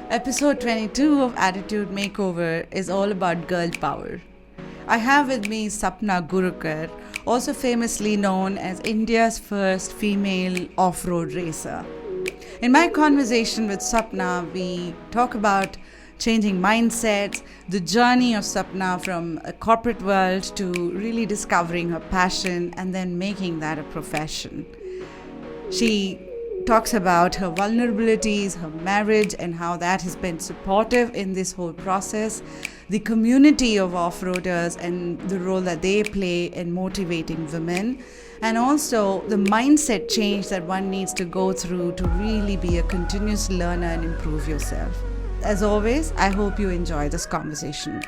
Episode 22 of Attitude Makeover is all about girl power. I have with me Sapna Gurukar, also famously known as India's first female off-road racer. In my conversation with Sapna, we talk about changing mindsets, the journey of Sapna from a corporate world to really discovering her passion and then making that a profession. She talks about her vulnerabilities, her marriage, and how that has been supportive in this whole process, the community of off-roaders and the role that they play in motivating women, and also the mindset change that one needs to go through to really be a continuous learner and improve yourself. As always, I hope you enjoy this conversation.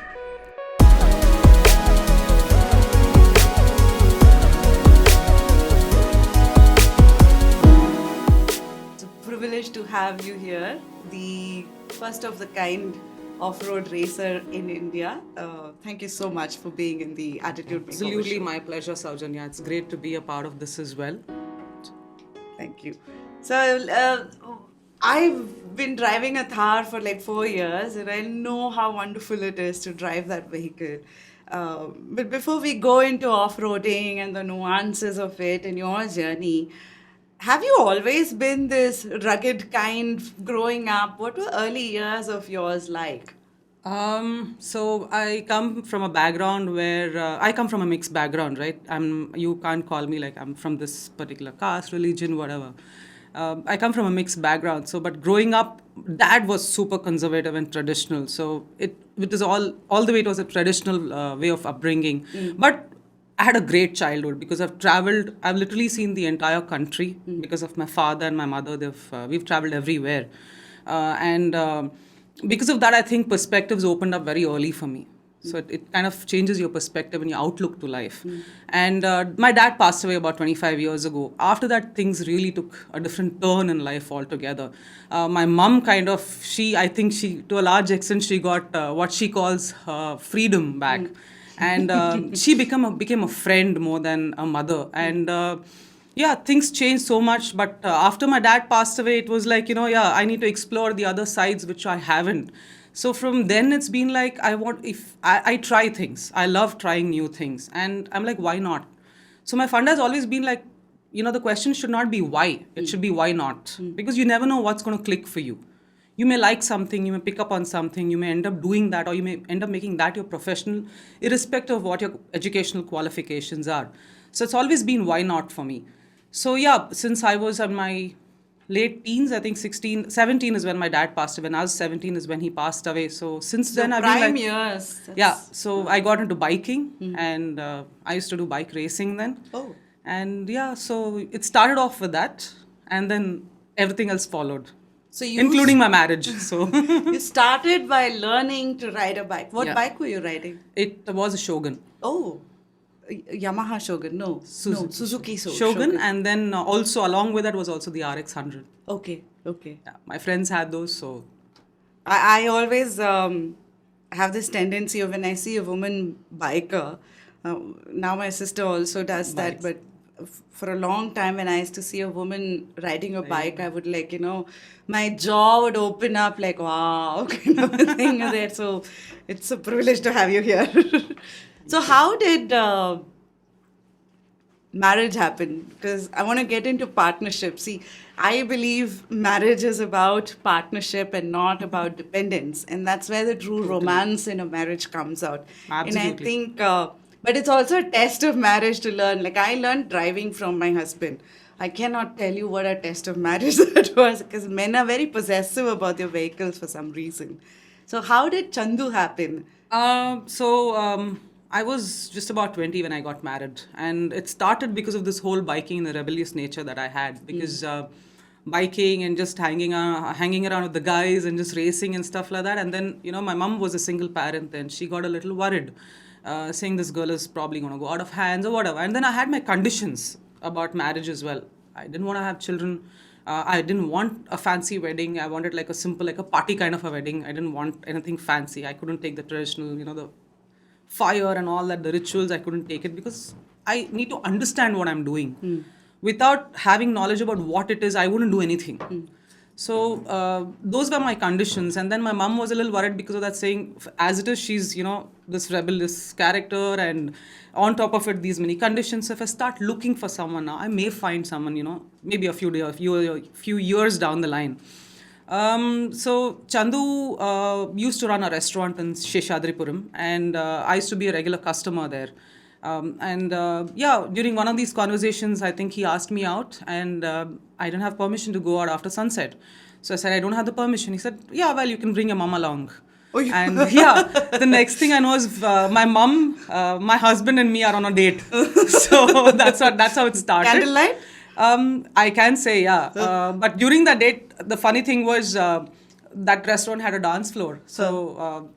Privilege to have you here, the first of the kind off-road racer in India. Thank you so much for being in the Attitude Makeover Absolutely show. my pleasure, Saujanya. It's great to be a part of this as well. Thank you. So I've been driving a Thar for like 4 years, and I know how wonderful it is to drive that vehicle. But before we go into off-roading and the nuances of it and your journey, have you always been this rugged kind growing up? What were early years of yours like? So I come from a background where I come from a mixed background, right? You can't call me like I'm from this particular caste, religion, whatever. I come from a mixed background. So, but growing up, dad was super conservative and traditional. So it is all the way it was a traditional way of upbringing. But I had a great childhood because I've literally seen the entire country because of my father and my mother. We've traveled everywhere. And because of that, I think perspectives opened up very early for me. So it kind of changes your perspective and your outlook to life. And my dad passed away about 25 years ago. After that, things really took a different turn in life altogether. My mom I think to a large extent, she got what she calls freedom back. And she became a friend more than a mother. And things changed so much. But after my dad passed away, it was like, I need to explore the other sides, which I haven't. So from then it's been like, I try things. I love trying new things. And I'm like, why not? So my funda has always been like, the question should not be why. It should be why not? Because you never know what's going to click for you. You may like something, you may pick up on something, you may end up doing that, or you may end up making that your professional, irrespective of what your educational qualifications are. So it's always been why not for me. So since I was in my late teens, I think 17 is when my dad passed away. When I was 17 is when he passed away. So since then I've been prime years. So I got into biking and I used to do bike racing then. Oh. And so it started off with that and then everything else followed. So including my marriage. So you started by learning to ride a bike. What bike were you riding? It was a Shogun. Oh, Yamaha Shogun. No, Suzuki Shogun. And then also along with that was also the RX 100. Okay. Yeah, my friends had those, so I always have this tendency of when I see a woman biker. Now my sister also does that, but for a long time when I used to see a woman riding a bike, I would my jaw would open up like, wow, kind of a thing there. So it's a privilege to have you here. So how did marriage happen? Because I want to get into partnership. See, I believe marriage is about partnership and not about dependence. And that's where the true romance in a marriage comes out. Absolutely. And I think, but it's also a test of marriage to learn. Like I learned driving from my husband. I cannot tell you what a test of marriage that was because men are very possessive about their vehicles for some reason. So how did Chandu happen? I was just about 20 when I got married. And it started because of this whole biking and the rebellious nature that I had. Because biking and just hanging around with the guys and just racing and stuff like that. And then, my mom was a single parent and she got a little worried, saying this girl is probably going to go out of hands or whatever. And then I had my conditions about marriage as well. I didn't want to have children. I didn't want a fancy wedding. I wanted like a simple, like a party kind of a wedding. I didn't want anything fancy. I couldn't take the traditional, the fire and all that, the rituals. I couldn't take it because I need to understand what I'm doing. Without having knowledge about what it is, I wouldn't do anything. So those were my conditions. And then my mom was a little worried because of that, saying, as it is, she's, this rebellious character, and on top of it, these many conditions. So if I start looking for someone now, I may find someone, maybe a few years down the line. So Chandu used to run a restaurant in Sheshadripuram, and I used to be a regular customer there. During one of these conversations, I think he asked me out, and I didn't have permission to go out after sunset. So I said, I don't have the permission. He said, yeah, well, you can bring your mom along. Oh, yeah. And yeah, the next thing I know is my mom, my husband, and me are on a date. So that's how it started. Candlelight? I can say, yeah. But during that date, the funny thing was that restaurant had a dance floor. So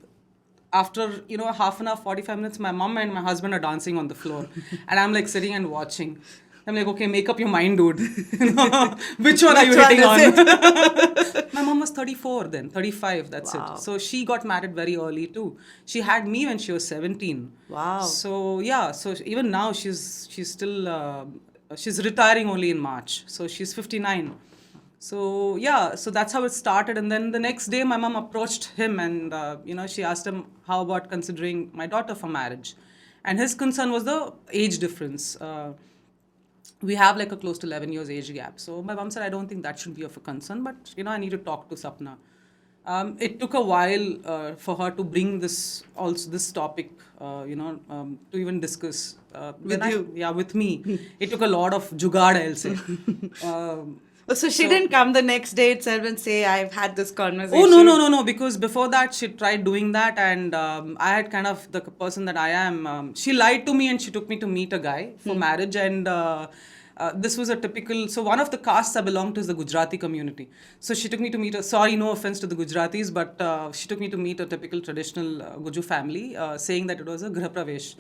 after, half an hour, 45 minutes, my mom and my husband are dancing on the floor. And I'm like sitting and watching. I'm like, okay, make up your mind, dude. Which one are you hitting on? My mom was 34 then, 35, that's Wow. it. So she got married very early too. She had me when she was 17. Wow. So yeah, so even now she's still, she's retiring only in March. So she's 59. So yeah, so that's how it started. And then the next day my mom approached him, and she asked him, how about considering my daughter for marriage? And his concern was the age difference. We have like a close to 11 years age gap. So my mom said, I don't think that should be of a concern, but I need to talk to Sapna. It took a while for her to bring this topic, to even discuss. With you? Yeah, with me. It took a lot of jugaad, I'll say. So she didn't come the next day itself and say, I've had this conversation. Oh, no. Because before that, she tried doing that. And I had kind of the person that I am. She lied to me, and she took me to meet a guy for marriage. And this was a typical... So one of the castes I belonged to is the Gujarati community. So she took me to meet sorry, no offense to the Gujaratis, but she took me to meet a typical traditional Guju family, saying that it was a Griha Pravesh.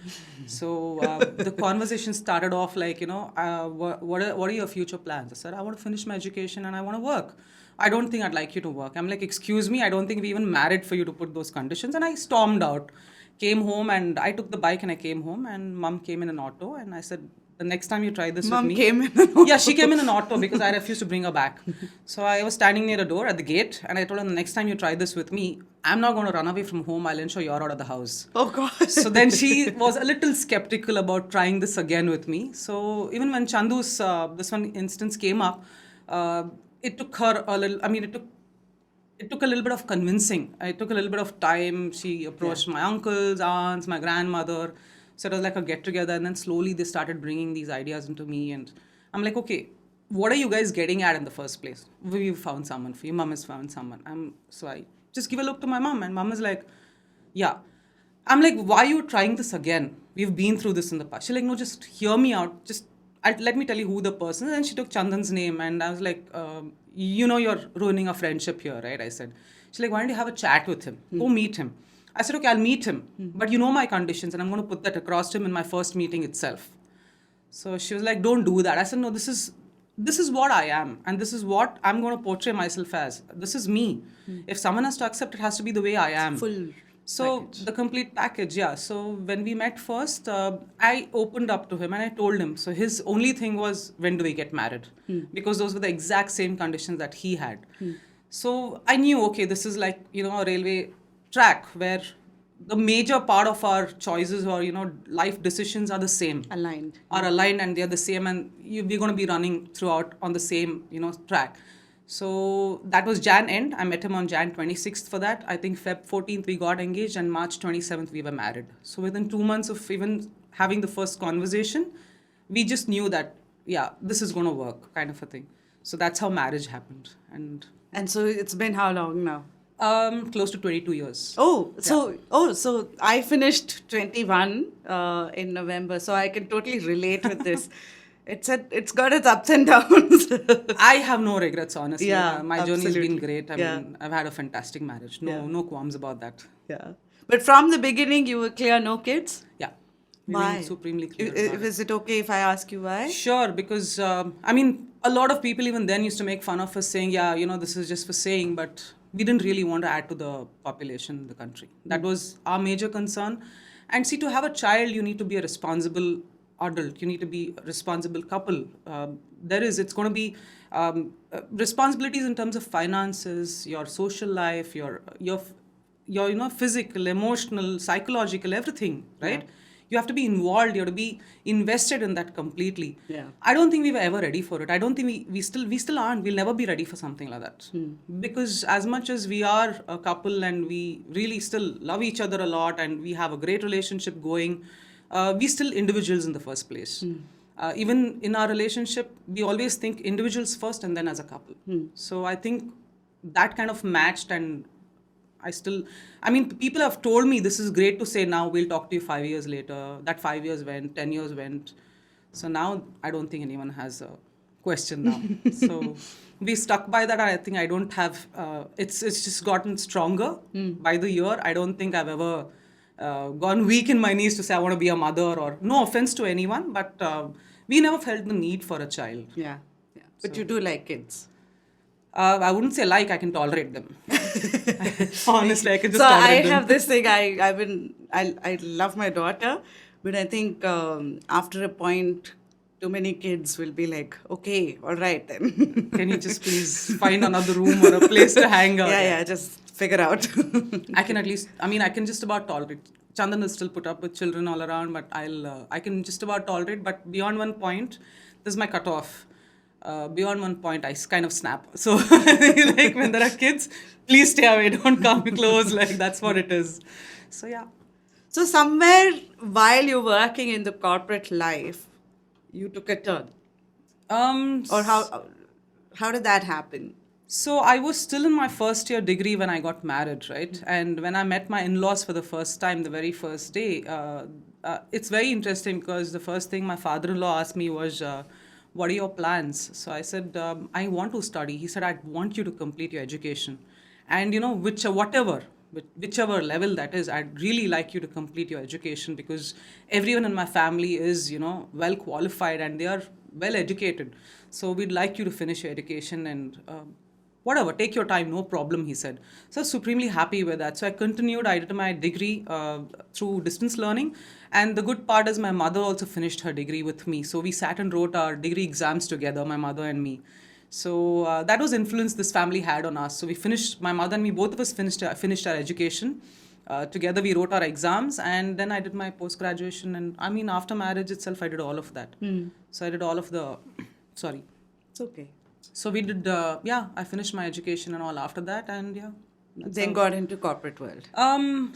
So the conversation started off like, what are your future plans? I said, I want to finish my education and I want to work. I don't think I'd like you to work. I'm like, excuse me, I don't think we even married for you to put those conditions. And I stormed out, came home, and I took the bike and I came home, and mom came in an auto, and I said, the next time you try this Mom with me... came in an auto. Yeah, she came in an auto because I refused to bring her back. So I was standing near a door at the gate, and I told her, the next time you try this with me, I'm not going to run away from home. I'll ensure you're out of the house. Oh, God. So then she was a little skeptical about trying this again with me. So even when Chandu's, this one instance came up, it took her a little... it took a little bit of convincing. It took a little bit of time. She approached my uncles, aunts, my grandmother. So it was like a get together, and then slowly they started bringing these ideas into me. And I'm like, okay, what are you guys getting at in the first place? We've found someone for you. Mom has found someone. So I just give a look to my mom, and mom is like, yeah. I'm like, why are you trying this again? We've been through this in the past. She's like, no, just hear me out. Let me tell you who the person is. And she took Chandan's name, and I was like, you're ruining a friendship here, right? I said. She's like, why don't you have a chat with him? Go meet him. I said, okay, I'll meet him. But you know my conditions, and I'm going to put that across to him in my first meeting itself. So she was like, don't do that. I said, no, this is what I am, and this is what I'm going to portray myself as. This is me. If someone has to accept, it has to be the way I am. Full package. The complete package, yeah. So when we met first, I opened up to him and I told him. So his only thing was, when do we get married? Because those were the exact same conditions that he had. So I knew, okay, this is like, a railway track where the major part of our choices or life decisions are the same, aligned, and they're the same, and we're going to be running throughout on the same track. So that was Jan end. I met him on Jan 26th for that. I think Feb 14th we got engaged, and March 27th we were married. So within 2 months of even having the first conversation, we just knew that this is going to work, kind of a thing. So that's how marriage happened. And so it's been how long now? Close to 22 years. So I finished 21 in November, so I can totally relate with this. It's got its ups and downs. I have no regrets, honestly. Yeah, my journey has been great. I mean, I've had a fantastic marriage. No qualms about that. Yeah. But from the beginning, you were clear, no kids? Yeah. Why? Supremely clear. Is it okay if I ask you why? Sure, because, a lot of people even then used to make fun of us saying, this is just for saying, but we didn't really want to add to the population in the country. That was our major concern. And see, to have a child, you need to be a responsible adult. You need to be a responsible couple. It's going to be responsibilities in terms of finances, your social life, your physical, emotional, psychological, everything, right? You have to be involved. You have to be invested in that completely. Yeah. I don't think we were ever ready for it. I don't think we still aren't. We'll never be ready for something like that. Because as much as we are a couple and we really still love each other a lot and we have a great relationship going, we still individuals in the first place. Even in our relationship, we always think individuals first and then as a couple. So I think that kind of matched, and people have told me this is great to say now, we'll talk to you 5 years later. That 5 years went, 10 years went. So now I don't think anyone has a question now. So we stuck by that. I think I don't have, it's just gotten stronger by the year. I don't think I've ever gone weak in my knees to say I want to be a mother, or no offense to anyone, but we never felt the need for a child. Yeah. But you do like kids. I wouldn't say I can tolerate them. Honestly, I can just So tolerate I them. have this thing. I love my daughter, but I think after a point, too many kids will be like, okay, all right then. Can you just please find another room or a place to hang out? Yeah, just figure out. I can just about tolerate. Chandan will still put up with children all around, but I can just about tolerate. But beyond one point, this is my cutoff. Beyond one point, I kind of snap. So, like when there are kids, please stay away. Don't come close. Like that's what it is. So yeah. So somewhere while you're working in the corporate life, you took a turn. Or how did that happen? So I was still in my first year degree when I got married, right? And when I met my in-laws for the first time, the very first day, it's very interesting because the first thing my father-in-law asked me was, what are your plans? So I said, I want to study. He said, I want you to complete your education. And, whichever level that is, I'd really like you to complete your education because everyone in my family is, well qualified and they are well educated. So we'd like you to finish your education and whatever, take your time, no problem, he said. So I was supremely happy with that. So I continued, I did my degree through distance learning. And the good part is my mother also finished her degree with me. So we sat and wrote our degree exams together, my mother and me. So that was influence this family had on us. So my mother and me, both of us finished our education. Together we wrote our exams, and then I did my post-graduation. And after marriage itself, I did all of that. So I did all of sorry. It's okay. So we did, I finished my education and all after that, and yeah. Then got into corporate world.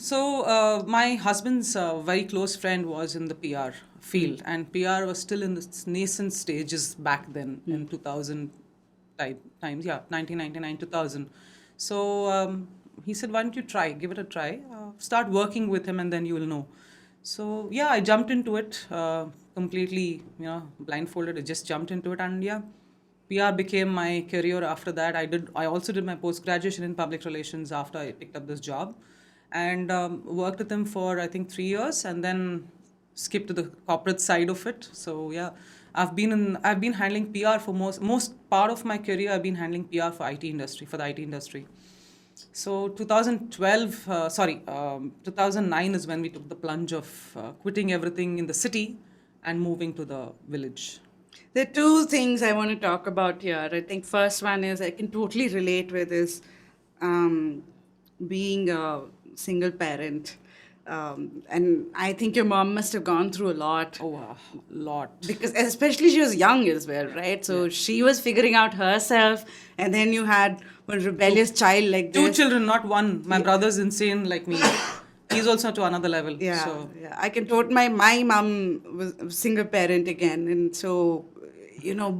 So my husband's very close friend was in the PR field, and PR was still in the nascent stages back then in 2000 times, 1999, 2000. So he said, why don't you give it a try, start working with him and then you will know. So yeah, I jumped into it completely, blindfolded. I just jumped into it, and yeah, PR became my career after that. I also did my post-graduation in public relations after I picked up this job, and worked with them for I think 3 years, and then skipped to the corporate side of it. So yeah, I've been handling PR for most part of my career. I've been handling PR for the IT industry. So 2009 is when we took the plunge of quitting everything in the city and moving to the village. There are two things I want to talk about here. I think first one is I can totally relate with is being a single parent. And I think your mom must have gone through a lot. Oh, a lot. Because especially she was young as well, right? So she was figuring out herself, and then you had one rebellious child like this. 2 children, not one. My brother's insane like me. He's also to another level. Yeah. I can my mom was a single parent again, and so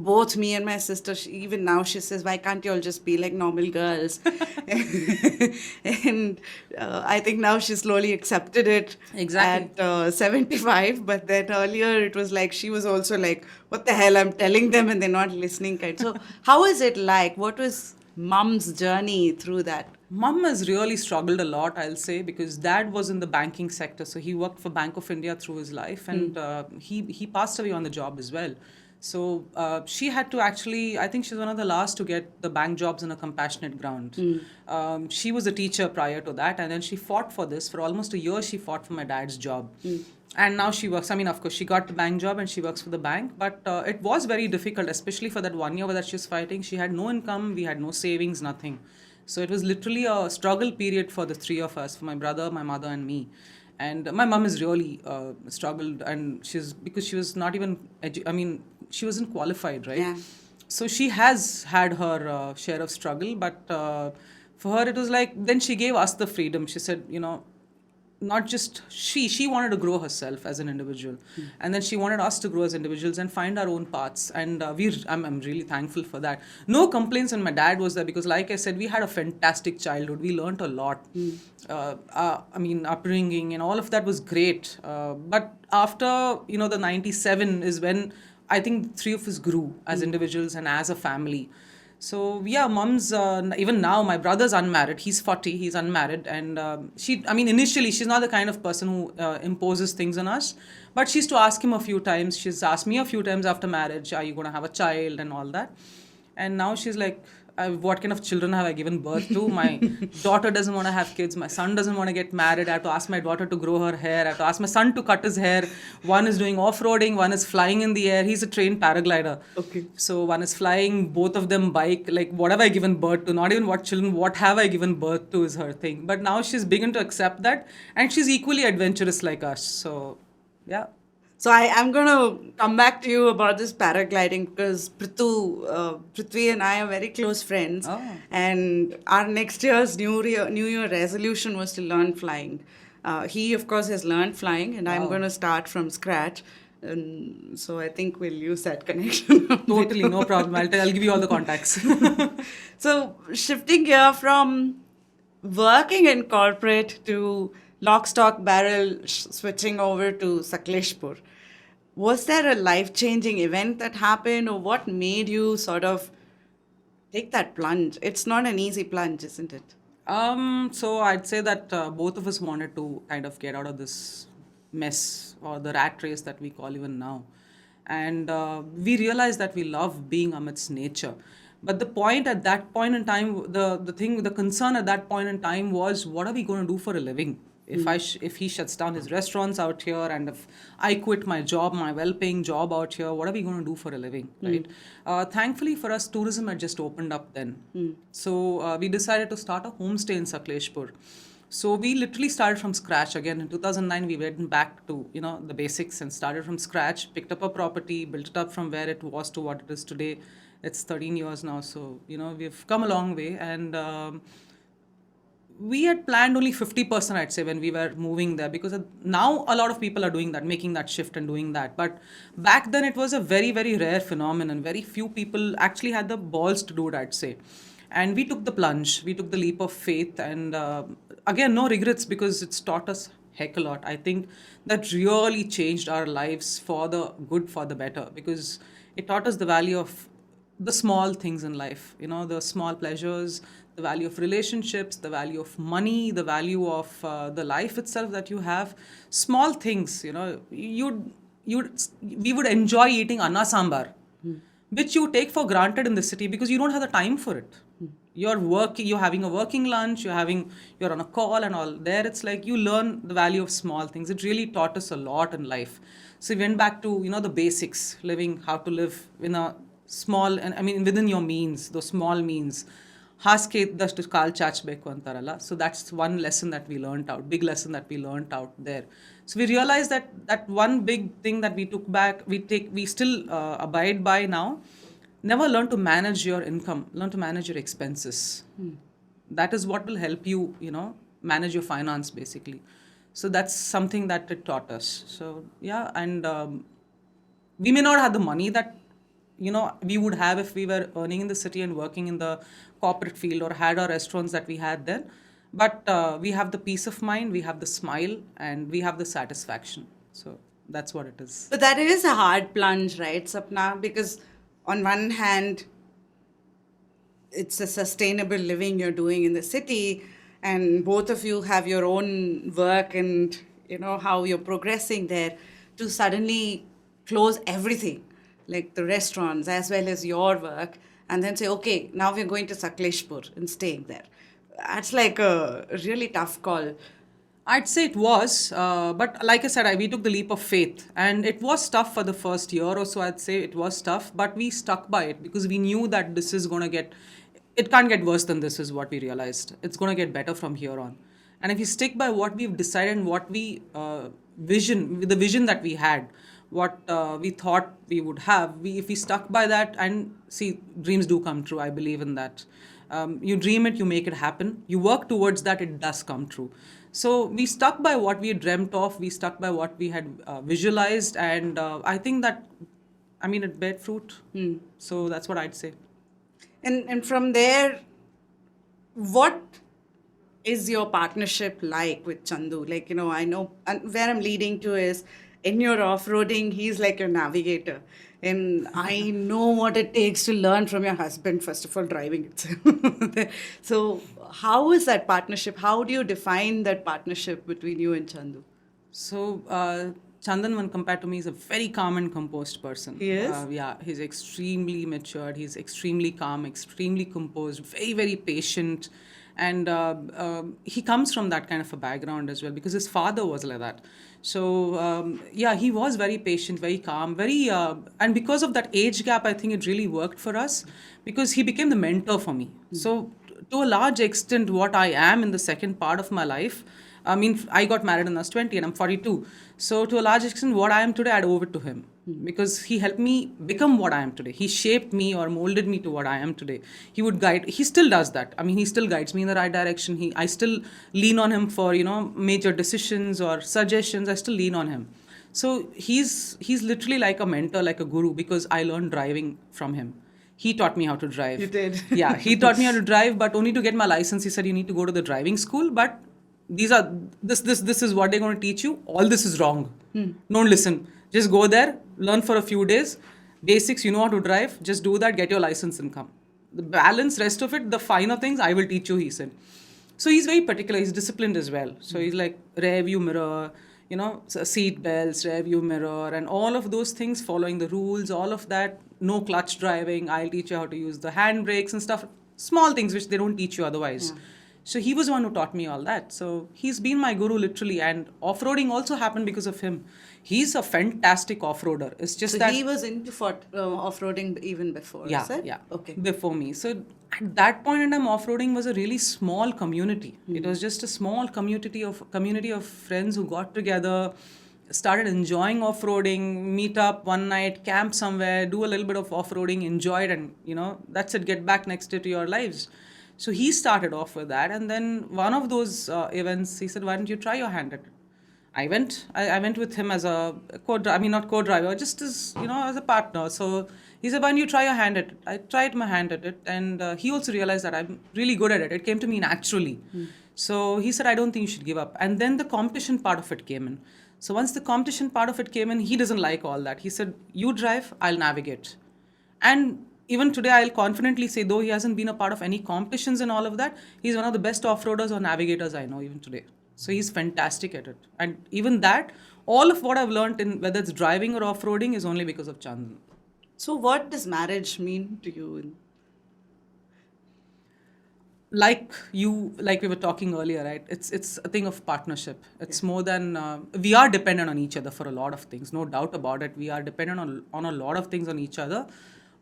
both me and my sister, even now she says, why can't you all just be like normal girls? And I think now she slowly accepted it. Exactly. At 75. But then earlier it was like she was also like, what the hell, I'm telling them and they're not listening. So how is it like? What was mom's journey through that? Mom has really struggled a lot, I'll say, because dad was in the banking sector. So he worked for Bank of India through his life, and he passed away on the job as well. So she had to actually, I think she's one of the last to get the bank jobs in a compassionate ground. She was a teacher prior to that, and then she fought for this. For almost a year, she fought for my dad's job. And now she works. I mean, of course, she got the bank job and she works for the bank, but it was very difficult, especially for that 1 year that she's fighting. She had no income, we had no savings, nothing. So it was literally a struggle period for the three of us, for my brother, my mother, and me. And my mom has really struggled, and she's because she was not even, I mean, she wasn't qualified, right? Yeah. So she has had her share of struggle, but for her it was like, then she gave us the freedom. She said, not just she wanted to grow herself as an individual, and then she wanted us to grow as individuals and find our own paths, and I'm really thankful for that. No complaints when my dad was there, because like I said, we had a fantastic childhood. We learned a lot. I mean, upbringing and all of that was great, but after the 97 is when I think three of us grew as individuals and as a family. So yeah, mom's even now my brother's unmarried. He's 40. He's unmarried, and I mean, initially she's not the kind of person who imposes things on us, but she used to ask him a few times. She's asked me a few times after marriage, "Are you going to have a child?" and all that. And now she's like, what kind of children have I given birth to? My daughter doesn't want to have kids. My son doesn't want to get married. I have to ask my daughter to grow her hair. I have to ask my son to cut his hair. One is doing off-roading. One is flying in the air. He's a trained paraglider. Okay. So one is flying, both of them bike. Like, what have I given birth to? Not even what children, what have I given birth to is her thing. But now she's begun to accept that. And she's equally adventurous like us. So, yeah. So I am going to come back to you about this paragliding, because Prithvi and I are very close friends. Oh. And our next year's New Year resolution was to learn flying. He, of course, has learned flying, and I'm Wow. going to start from scratch. And so I think we'll use that connection. Totally, no problem. I'll give you all the contacts. So shifting here from working in corporate to lock, stock, barrel, switching over to Sakleshpur, was there a life-changing event that happened, or what made you sort of take that plunge? It's not an easy plunge, isn't it? So I'd say that both of us wanted to kind of get out of this mess or the rat race that we call even now. And we realized that we love being amidst nature. But the point at that point in time, the concern at that point in time was, what are we going to do for a living? If he shuts down his restaurants out here, and if I quit my job, my well-paying job out here, what are we going to do for a living, right? Thankfully for us, tourism had just opened up then. So we decided to start a homestay in Sakleshpur. So we literally started from scratch again. In 2009, we went back to the basics and started from scratch, picked up a property, built it up from where it was to what it is today. It's 13 years now, so we've come a long way. And we had planned only 50%, I'd say, when we were moving there, because now a lot of people are doing that, making that shift and doing that. But back then it was a very, very rare phenomenon. Very few people actually had the balls to do it, I'd say. And we took the plunge, we took the leap of faith, and again, no regrets, because it's taught us heck a lot. I think that really changed our lives for the good, for the better, because it taught us the value of the small things in life, the small pleasures, the value of relationships, the value of money, the value of the life itself that you have. Small things, we would enjoy eating anna sambar, which you take for granted in the city because you don't have the time for it. You're having a working lunch, you're on a call and all. There it's like you learn the value of small things. It really taught us a lot in life. So we went back to, the basics, how to live in a small, and I mean within your means, those small means. ಹಾಸಿಗೆ ಇದ್ದಷ್ಟು ಕಾಲು ಚಾಚಬೇಕು ಅಂತಾರಲ್ಲ. So that's one lesson that we learned out, big lesson that we learned out there. So we realized that one big thing that we took back, we still abide by now. Never learn to manage your income, learn to manage your expenses. That is what will help you, manage your finance basically. So that's something that it taught us. So yeah, and we may not have the money that we would have if we were earning in the city and working in the corporate field or had our restaurants that we had then. But we have the peace of mind, we have the smile, and we have the satisfaction. So that's what it is. But that is a hard plunge, right, Sapna? Because on one hand, it's a sustainable living you're doing in the city, and both of you have your own work and how you're progressing there, to suddenly close everything. like the restaurants as well as your work, and then say, okay, now we're going to Sakleshpur and staying there. That's like a really tough call. I'd say it was, but like I said, we took the leap of faith, and it was tough for the first year or so. I'd say it was tough, but we stuck by it because we knew that this is gonna get, it can't get worse than this, is what we realized. It's gonna get better from here on, and if we stick by what we've decided and what we the vision that we had, what we thought we would have, if we stuck by that, and see, dreams do come true. I believe in that. You dream it, you make it happen. You work towards that, it does come true. So we stuck by what we had dreamt of. We stuck by what we had visualized, and I think that, I mean, it bear fruit. So that's what I'd say. And from there, what is your partnership like with Chandu? Like, I know, and where I'm leading to is, in your off-roading, he's like your navigator. And I know what it takes to learn from your husband, first of all, driving itself. So how is that partnership? How do you define that partnership between you and Chandu? So, Chandan, when compared to me, is a very calm and composed person. He is? Yeah, he's extremely matured. He's extremely calm, extremely composed, very, very patient. And he comes from that kind of a background as well because his father was like that. So, yeah, he was very patient, very calm, very, and because of that age gap, I think it really worked for us because he became the mentor for me. So, to a large extent, what I am in the second part of my life, I mean, I got married when I was 20 and I'm 42. So, to a large extent, what I am today, I'd owe it to him because he helped me become what I am today. He shaped me or molded me to what I am today. He would guide, he still does that. I mean, he still guides me in the right direction. I still lean on him for, major decisions or suggestions. I still lean on him. So, he's literally like a mentor, like a guru because I learned driving from him. He taught me how to drive. You did. Yeah, he taught me how to drive, but only to get my license. He said, you need to go to the driving school, but this is what they're going to teach you. All this is wrong. Don't listen. Just go there, learn for a few days. Basics, you know how to drive. Just do that, get your license and come. The balance, rest of it, the finer things, I will teach you, he said. So he's very particular. He's disciplined as well. So he's like rear view mirror, seat belts, rear view mirror, and all of those things, following the rules, all of that. No clutch driving. I'll teach you how to use the handbrakes and stuff. Small things which they don't teach you otherwise. Yeah. So he was the one who taught me all that. So he's been my guru literally, and off-roading also happened because of him. He's a fantastic off-roader. It's just that he was into off-roading even before. Yeah, is it? yeah. Okay. Before me. So at that point in time, off-roading was a really small community. It was just a small community of friends who got together, started enjoying off-roading, meet up one night, camp somewhere, do a little bit of off-roading, enjoy it, and that's it. Get back next day to your lives. So he started off with that, and then one of those events, he said, "Why don't you try your hand at it?" I went with him as a not co-driver, just as as a partner. So he said, "Why don't you try your hand at it?" I tried my hand at it, and he also realized that I'm really good at it. It came to me naturally. So he said, "I don't think you should give up." And then the competition part of it came in. So once the competition part of it came in, he doesn't like all that. He said, "You drive, I'll navigate," and even today, I'll confidently say, though he hasn't been a part of any competitions and all of that, he's one of the best off-roaders or navigators I know even today. So he's fantastic at it. And even that, all of what I've learned in whether it's driving or off-roading is only because of Chandan. So what does marriage mean to you? Like we were talking earlier, right? It's a thing of partnership. It's more than, we are dependent on each other for a lot of things. No doubt about it. We are dependent on a lot of things on each other.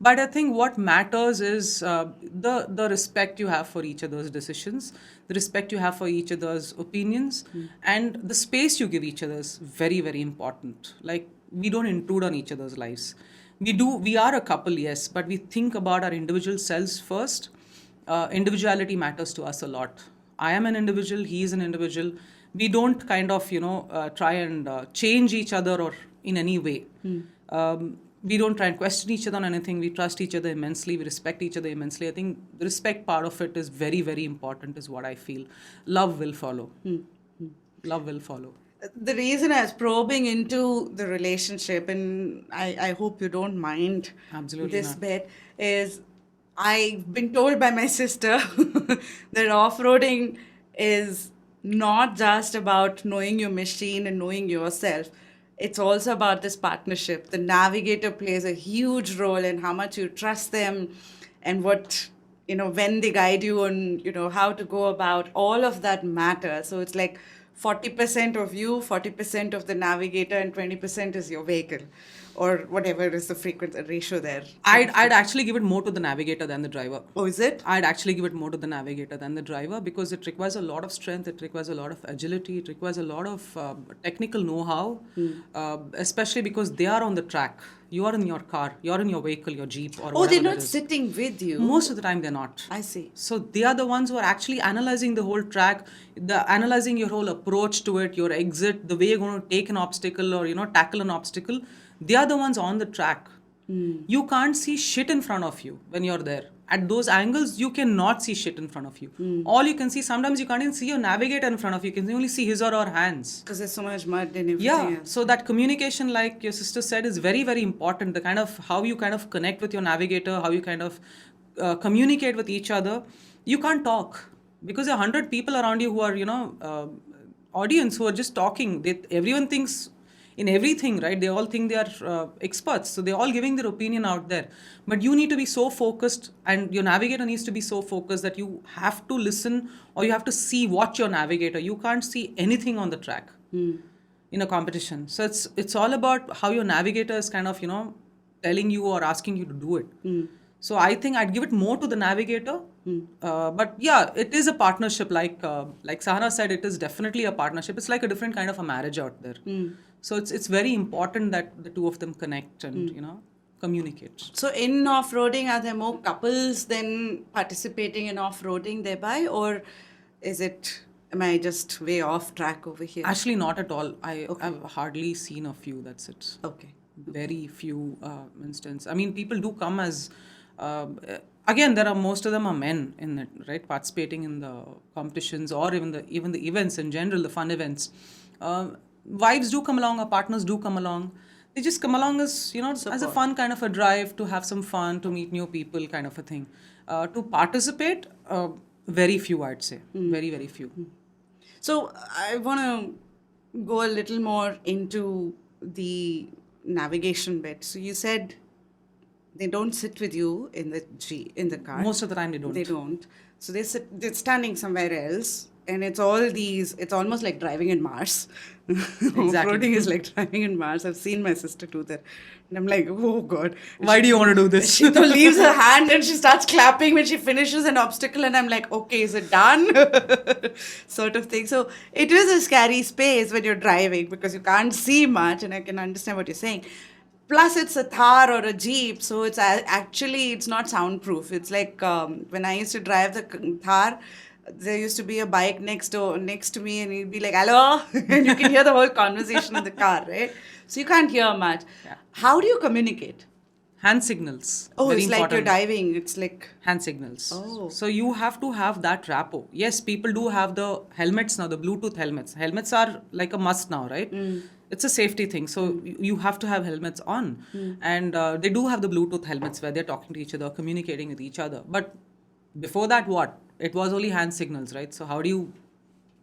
But I think what matters is the respect you have for each other's decisions, the respect you have for each other's opinions, and the space you give each other is very, very important. Like, we don't intrude on each other's lives. We are a couple, yes, but we think about our individual selves first. Individuality matters to us a lot. I am an individual, he is an individual. We don't kind of, try and change each other or in any way. We don't try and question each other on anything. We trust each other immensely. We respect each other immensely. I think the respect part of it is very, very important, is what I feel. Love will follow. Love will follow. The reason I was probing into the relationship, and I hope you don't mind this bit, is I've been told by my sister that off-roading is not just about knowing your machine and knowing yourself. it's also about this partnership. The navigator plays a huge role in how much you trust them and what, when they guide you on, how to go about. All of that matters. So it's like 40% of you, 40% of the navigator, and 20% is your vehicle, or whatever is the frequency ratio there. I'd actually give it more to the navigator than the driver. Oh, is it? I'd actually give it more to the navigator than the driver, because it requires a lot of strength, it requires a lot of agility, it requires a lot of technical know-how, especially because they are on the track. You are in your car, you're in your vehicle, your Jeep, or Oh, whatever they're not it is. sitting with you. Most of the time, they're not. I see. So they are the ones who are actually analyzing the whole track, analyzing your whole approach to it, your exit, the way you're going to take an obstacle or tackle an obstacle. They are the ones on the track. You can't see shit in front of you when you're there. At those angles, you cannot see shit in front of you. All you can see, sometimes you can't even see your navigator in front of you. You can only see his or her hands. Because there's so much mud and everything Yeah, else. so that communication, like your sister said, is very, very important. The kind of how you kind of connect with your navigator, how you kind of communicate with each other. You can't talk because there are 100 people around you who are, audience who are just talking. Everyone thinks in everything, right? They all think they are experts. So they're all giving their opinion out there. But you need to be so focused, and your navigator needs to be so focused that you have to listen, or you have to watch your navigator. You can't see anything on the track in a competition. So it's all about how your navigator is kind of, telling you or asking you to do it. So I think I'd give it more to the navigator. But yeah, it is a partnership. Like Sahana said, it is definitely a partnership. It's like a different kind of a marriage out there. So it's very important that the two of them connect and communicate. So in off-roading, are there more couples than participating in off-roading thereby, or am I just way off track over here? Actually, not at all. I've hardly seen a few. That's it. Okay. Very few instances. I mean, people do come as again. Most of them are men in it, right? Participating in the competitions or even the events in general, the fun events. Wives do come along, or partners do come along. They just come along as as a fun kind of a drive, to have some fun, to meet new people, kind of a thing. To participate, very few, I'd say. Very, very few. So I want to go a little more into the navigation bit. So you said they don't sit with you in the car. Most of the time, they don't. They don't. So they're standing somewhere else. And it's almost like driving in Mars. Exactly. Off-roading is like driving in Mars. I've seen my sister do that. And I'm like, oh God. Why do you want to do this? She leaves her hand and she starts clapping when she finishes an obstacle. And I'm like, okay, is it done? Sort of thing. So it is a scary space when you're driving because you can't see much. And I can understand what you're saying. Plus, it's a Thar or a Jeep, so it's not soundproof. It's like when I used to drive the Thar, there used to be a bike next to me, and he'd be like, hello, and you can hear the whole conversation in the car, right? So you can't hear much. Yeah. How do you communicate? Hand signals. Oh, very it's important. like you're diving. It's like Hand signals. Oh. So you have to have that rapport. Yes, people do have the helmets now, the Bluetooth helmets. Helmets are like a must now, right? It's a safety thing. So you have to have helmets on. And they do have the Bluetooth helmets where they're talking to each other, communicating with each other. But before that, what? It was only hand signals, right? So how do you,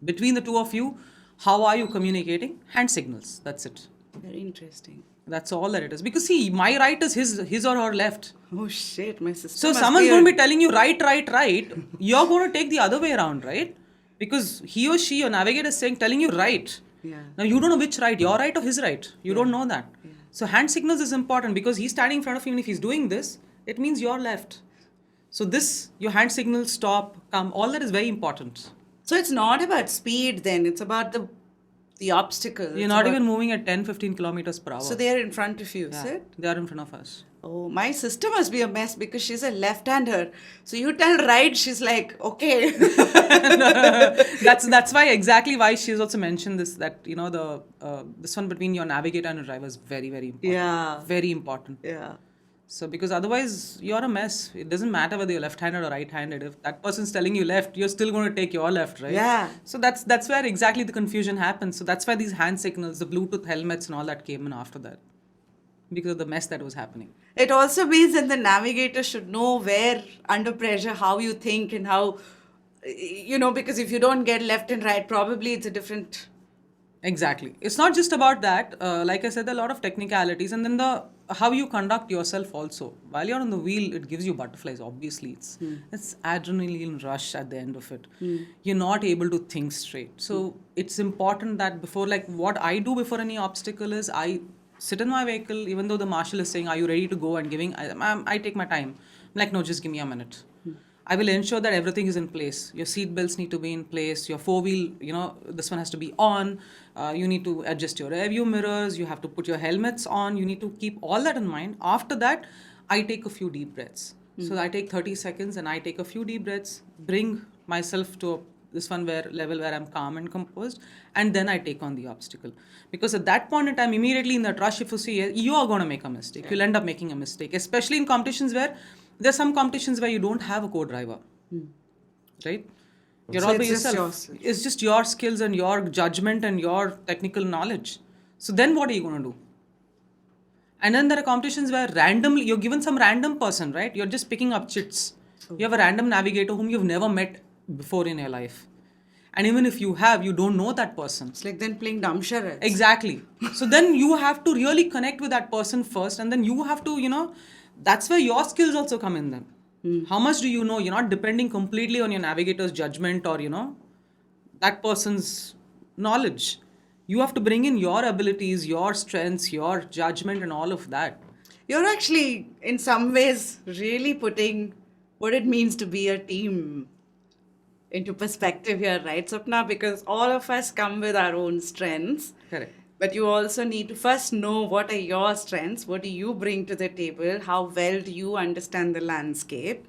between the two of you, how are you communicating? Hand signals. That's it. very interesting. That's all that it is. Because see, my right is his or her left. Oh shit, my sister. So someone's going to be telling you right. You're going to take the other way around, right? Because he or she, your navigator, is telling you right. Yeah. Now you don't know which right, your right or his right. You don't know that. Yeah. So hand signals is important because he's standing in front of you, and if he's doing this, it means you're left. So your hand signal, stop, come, all that is very important. So it's not about speed then, it's about the obstacle. You're not even moving at 10-15 kilometers per hour. So they are in front of you, is it? They are in front of us. Oh, my sister must be a mess because she's a left-hander. So you tell right, she's like, okay. That's exactly why she's also mentioned this, that this one between your navigator and your driver is very, very important. Yeah. Very important. Yeah. So because otherwise you're a mess. It doesn't matter whether you're left-handed or right-handed. If that person's telling you left, you're still going to take your left, right? Yeah. So that's where exactly the confusion happens. So that's why these hand signals, the Bluetooth helmets and all that came in after that. Because of the mess that was happening. It also means that the navigator should know where, under pressure, how you think and how, because if you don't get left and right, probably it's a different Exactly. It's not just about that. Like I said, there are a lot of technicalities, and then the how you conduct yourself also. While you're on the wheel, it gives you butterflies. Obviously, it's adrenaline rush at the end of it. You're not able to think straight. So it's important that before, like what I do before any obstacle is I sit in my vehicle, even though the marshal is saying, "Are you ready to go?" and giving, I take my time. I'm like, no, just give me a minute. I will ensure that everything is in place. Your seat belts need to be in place. Your four wheel, this one has to be on. You need to adjust your rear view mirrors. You have to put your helmets on. You need to keep all that in mind. After that, I take a few deep breaths. So I take 30 seconds and I take a few deep breaths, bring myself to this one level where I'm calm and composed, and then I take on the obstacle. Because at that point in time, immediately in that rush, if you see, you are going to make a mistake. You'll end up making a mistake, especially in competitions where there's some competitions where you don't have a co-driver, right? You're So all by it's just yourself. yourself. It's just your skills and your judgment and your technical knowledge. So then what are you going to do? And then there are competitions where randomly you're given some random person, right? You're just picking up chits. You have a random navigator whom you've never met before in your life. And even if you have, you don't know that person. It's like then playing dumb charades. Exactly. So then you have to really connect with that person first, and then you have to, that's where your skills also come in then. How much do you know? You're not depending completely on your navigator's judgment or, that person's knowledge. You have to bring in your abilities, your strengths, your judgment, and all of that. You're actually, in some ways, really putting what it means to be a team into perspective here, right, Sapna? Because all of us come with our own strengths. Correct. But you also need to first know what are your strengths, what do you bring to the table, how well do you understand the landscape.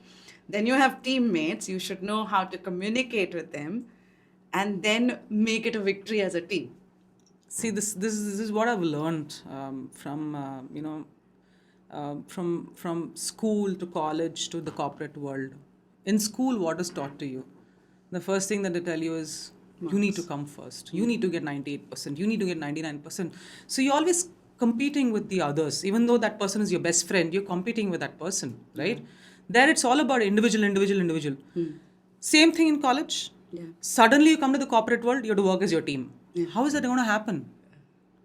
Then you have teammates, you should know how to communicate with them, and then make it a victory as a team. See, this is what I've learned from from school to college to the corporate world. In school, what is taught to you? The first thing that they tell you is you need to come first. You need to get 98%. You need to get 99%. So you're always competing with the others. Even though that person is your best friend, you're competing with that person, right? There it's all about individual, individual, individual. Same thing in college. Yeah. Suddenly you come to the corporate world, you have to work as your team. How is that going to happen?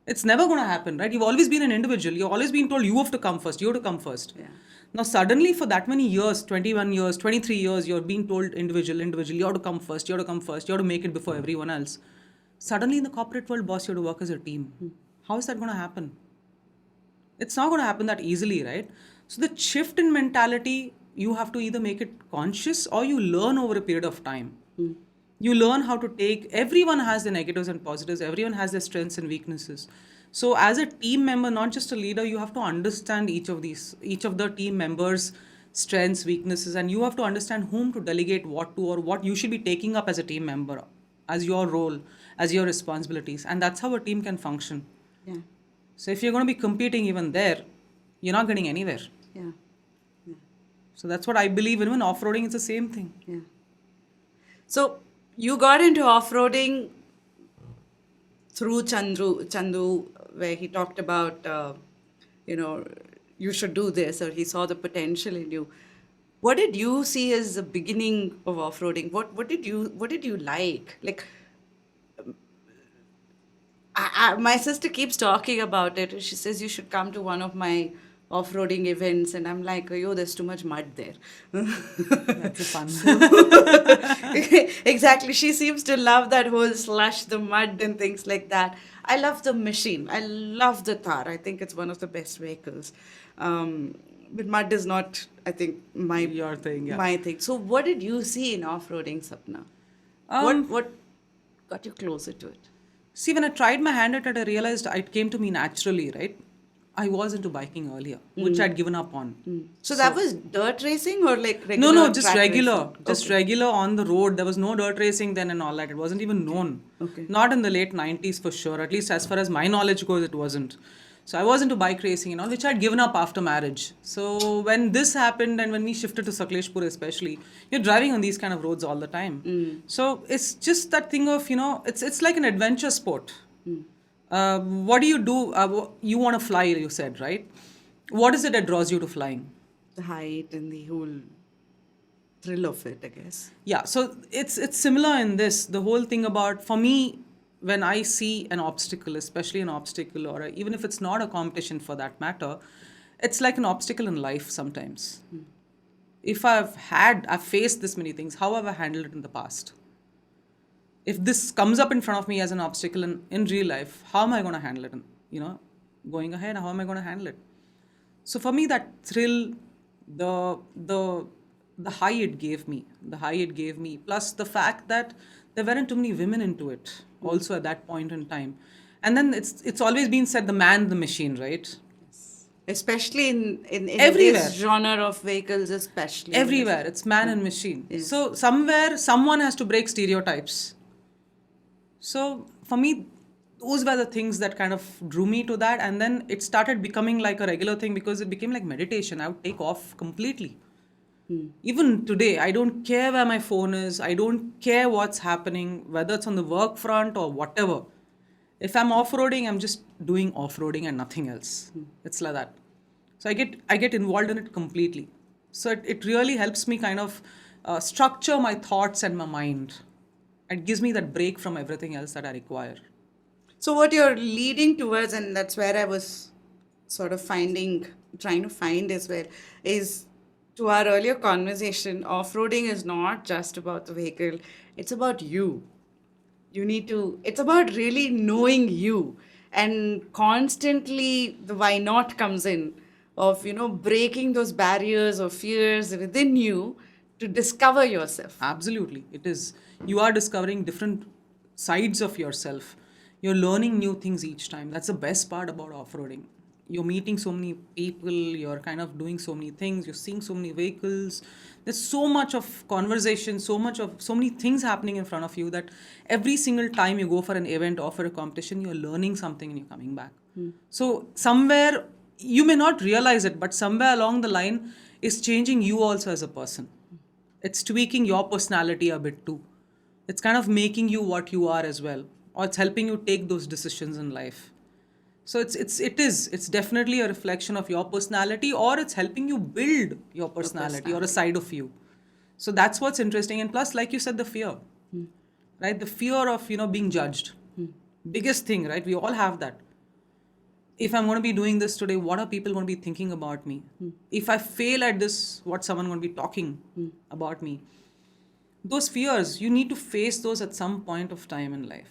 It's never going to happen, right? You've always been an individual. You've always been told you have to come first. You have to come first. Yeah. Now, suddenly, for that many years, 21 years, 23 years, you're being told individual, individual. You have to come first. You have to come first. You have to make it before everyone else. Suddenly, in the corporate world, boss, you have to work as a team. How is that going to happen? It's not going to happen that easily, right? So, the shift in mentality, you have to either make it conscious or you learn over a period of time. You learn how to take, everyone has their negatives and positives, everyone has their strengths and weaknesses. So as a team member, not just a leader, you have to understand each of the team members' strengths, weaknesses, and you have to understand whom to delegate what to, or what you should be taking up as a team member, as your role, as your responsibilities. And that's how a team can function. Yeah. So if you're going to be competing even there, you're not getting anywhere. Yeah. So that's what I believe. Even off-roading, it's the same thing. Yeah. So you got into off-roading through Chandu, where he talked about, you should do this, or he saw the potential in you. What did you see as the beginning of off-roading? What did you like? Like, my sister keeps talking about it. She says you should come to one of my off-roading events, and I'm like, oh, there's too much mud there. That's a fun. Exactly. She seems to love that whole slush, the mud and things like that. I love the machine. I love the Thar. I think it's one of the best vehicles. But mud is not, I think, Your thing, yeah. my thing. So what did you see in off-roading, Sapna? What got you closer to it? See, when I tried my hand at it, I realized it came to me naturally, right? I was into biking earlier, which I'd given up on. So that was dirt racing or like regular? No, just track regular. racing? Just Okay. regular on the road. There was no dirt racing then and all that. It wasn't even known. Okay. Not in the late 90s for sure. At least as far as my knowledge goes, it wasn't. So I was into bike racing and all, which I'd given up after marriage. So when this happened and when we shifted to Sakleshpur especially, you're driving on these kind of roads all the time. So it's just that thing of, it's like an adventure sport. What do? You want to fly, you said, right? What is it that draws you to flying? The height and the whole thrill of it, I guess. Yeah, so it's similar in this. The whole thing about, for me, when I see an obstacle, especially an obstacle, or even if it's not a competition for that matter, it's like an obstacle in life sometimes. If I've faced this many things, how have I handled it in the past? If this comes up in front of me as an obstacle in real life, how am I going to handle it? You know, going ahead, how am I going to handle it? So for me, that thrill, the the the high it gave me, plus the fact that there weren't too many women into it, also at that point in time, and then it's always been said the man, the machine, right? Especially in this Everywhere, genre of vehicles, especially. everywhere, it's man and machine. Yes. So somewhere, someone has to break stereotypes. So for me, those were the things that kind of drew me to that. And then it started becoming like a regular thing because it became like meditation. I would take off completely. Even today, I don't care where my phone is. I don't care what's happening, whether it's on the work front or whatever. If I'm off-roading, I'm just doing off-roading and nothing else. It's like that. So I get involved in it completely. So it really helps me kind of structure my thoughts and my mind. It gives me that break from everything else that I require. So what you're leading towards, and that's where I was sort of trying to find as well, is to our earlier conversation, off-roading is not just about the vehicle, it's about you. It's about really knowing you, and constantly the why not comes in of, breaking those barriers or fears within you to discover yourself. Absolutely. It is. You are discovering different sides of yourself. You're learning new things each time. That's the best part about off-roading. You're meeting so many people, you're kind of doing so many things, you're seeing so many vehicles. There's so much of conversation, so many things happening in front of you that every single time you go for an event or for a competition, you're learning something and you're coming back. So somewhere you may not realize it, but somewhere along the line is changing you also as a person. It's tweaking your personality a bit too. It's kind of making you what you are as well, or it's helping you take those decisions in life. So it's definitely a reflection of your personality, or it's helping you build your personality or a side of you. So that's what's interesting. And plus, like you said, the fear, right? The fear of being judged, biggest thing, right? We all have that. If I'm going to be doing this today, what are people going to be thinking about me? If I fail at this, what's someone going to be talking about me? Those fears, you need to face those at some point of time in life.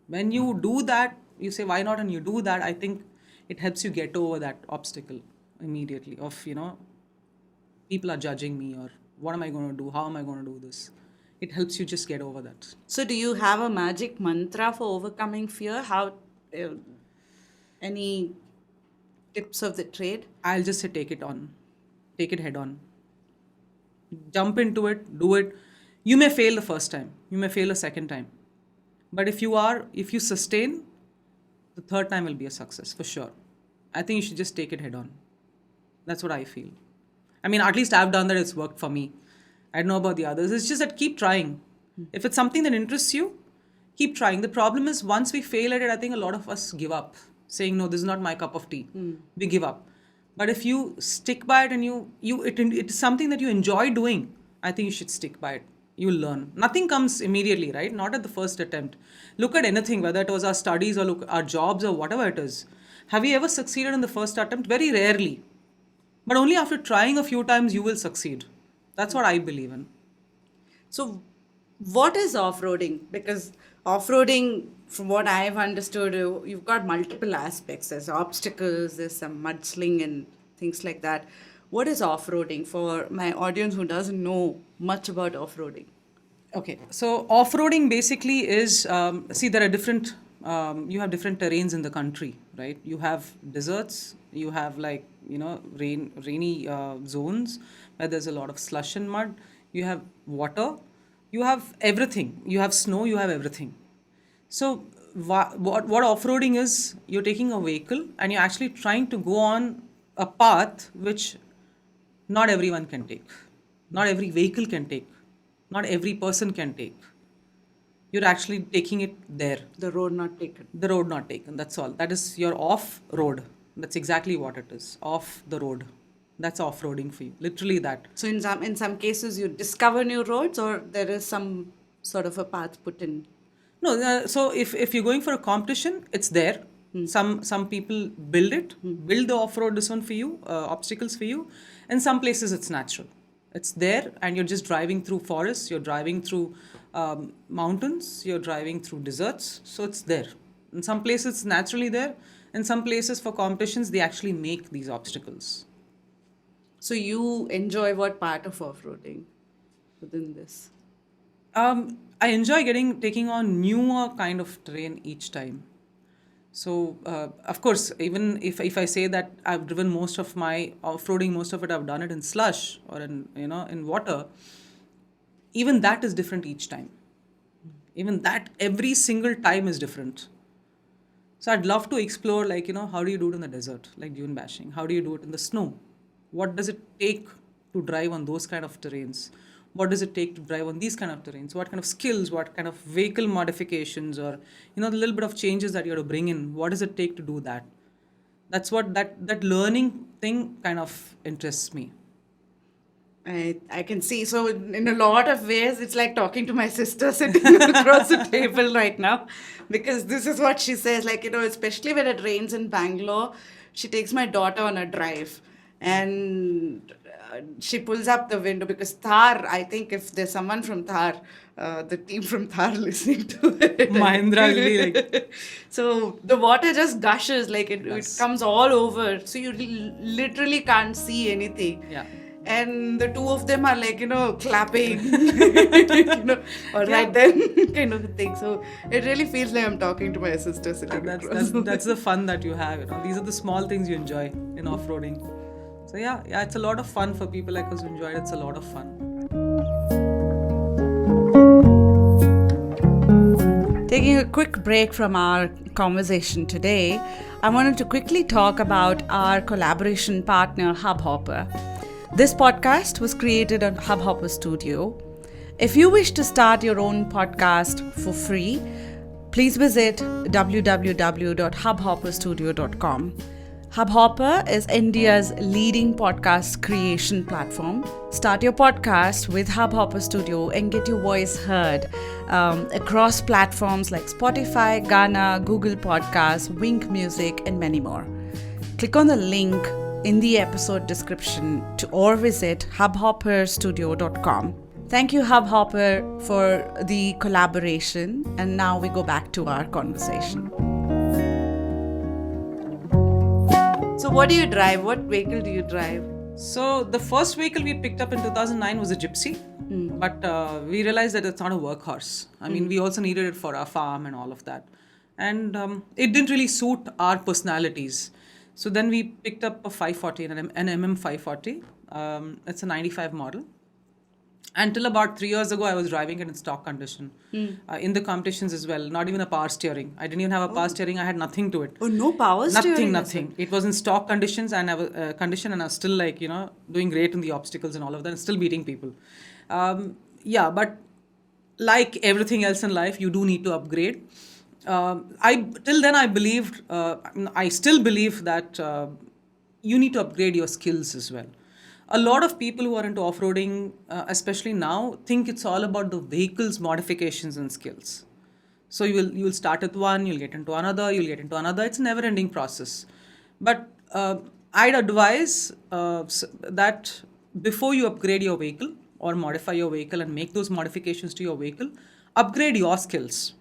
When you do that, you say, why not? And you do that, I think it helps you get over that obstacle immediately of, people are judging me, or what am I going to do? How am I going to do this? It helps you just get over that. So do you have a magic mantra for overcoming fear? Any tips of the trade? I'll just say take it head on. Jump into it, do it. You may fail the first time, you may fail a second time. But if you sustain, the third time will be a success for sure. I think you should just take it head on. That's what I feel. I mean, at least I've done that, it's worked for me. I don't know about the others. It's just that keep trying. If it's something that interests you, keep trying. The problem is once we fail at it, I think a lot of us give up, saying, no, this is not my cup of tea. We give up. But if you stick by it and it's something that you enjoy doing, I think you should stick by it. You'll learn. Nothing comes immediately, right? Not at the first attempt. Look at anything, whether it was our studies or look our jobs or whatever it is. Have we ever succeeded in the first attempt? Very rarely. But only after trying a few times you will succeed. That's what I believe in. So what is off-roading? Because off-roading, from what I've understood, you've got multiple aspects. There's obstacles, there's some mudsling and things like that. What is off-roading for my audience who doesn't know much about off-roading? Okay, so off-roading basically is, there are you have different terrains in the country, right? You have deserts, you have rainy zones where there's a lot of slush and mud, you have water, you have everything, you have snow, you have everything. So what off-roading is, you're taking a vehicle and you're actually trying to go on a path which not everyone can take, not every vehicle can take, not every person can take. You're actually taking it there. The road not taken. The road not taken, that's all. That is your off-road. That's exactly what it is, off the road. That's off-roading for you, literally that. So in some cases you discover new roads, or there is some sort of a path put in? No, so if you're going for a competition, it's there. Some people build the off-road zone for you, obstacles for you. In some places, it's natural. It's there, and you're just driving through forests. You're driving through mountains. You're driving through deserts. So it's there. In some places, it's naturally there. In some places, for competitions, they actually make these obstacles. So you enjoy what part of off-roading within this? I enjoy taking on newer kind of terrain each time. So, of course, even if I say that I've driven most of my off-roading, most of it I've done it in slush or in water, even that is different each time. Even that every single time is different. So I'd love to explore, like, how do you do it in the desert, like dune bashing? How do you do it in the snow? What does it take to drive on those kind of terrains? What does it take to drive on these kind of terrains? What kind of skills, what kind of vehicle modifications, or, the little bit of changes that you have to bring in? What does it take to do that? That's what that learning thing kind of interests me. I can see. So in a lot of ways, it's like talking to my sister sitting across the table right now, because this is what she says. Like, especially when it rains in Bangalore, she takes my daughter on a drive, and she pulls up the window because Thar. I think if there's someone from Thar, the team from Thar listening to it, Mahindra will be like, so the water just gushes, like it yes. comes all over. So you literally can't see anything. Yeah. And the two of them are like, clapping, all Yeah. right then, kind of a thing. So it really feels like I'm talking to my sister sitting across. That's the fun that you have. These are the small things you enjoy in off-roading. So yeah, it's a lot of fun for people like us who enjoy it. It's a lot of fun. Taking a quick break from our conversation today, I wanted to quickly talk about our collaboration partner, Hubhopper. This podcast was created on Hubhopper Studio. If you wish to start your own podcast for free, please visit www.hubhopperstudio.com. Hubhopper is India's leading podcast creation platform. Start your podcast with Hubhopper Studio and get your voice heard across platforms like Spotify, Gaana, Google Podcasts, Wink Music, and many more. Click on the link in the episode description or visit hubhopperstudio.com. Thank you, Hubhopper, for the collaboration. And now we go back to our conversation. So what do you drive? What vehicle do you drive? So the first vehicle we picked up in 2009 was a Gypsy. But we realized that it's not a workhorse. I mean, we also needed it for our farm and all of that. And it didn't really suit our personalities. So then we picked up a 540, an MM540. It's a 95 model. Until about 3 years ago, I was driving it in stock condition. In the competitions as well. Not even a power steering. I didn't even have a power steering. I had nothing to it. Oh, no power steering? Nothing. It was in stock conditions, and I was I was still like, doing great in the obstacles and all of that, and still beating people. But like everything else in life, you do need to upgrade. Till then I believed, I still believe that you need to upgrade your skills as well. A lot of people who are into off-roading, especially now, think it's all about the vehicle's modifications and skills. So you'll start with one, you'll get into another, you'll get into another. It's a never-ending process. But I'd advise that before you upgrade your vehicle or modify your vehicle and make those modifications to your vehicle, upgrade your skills.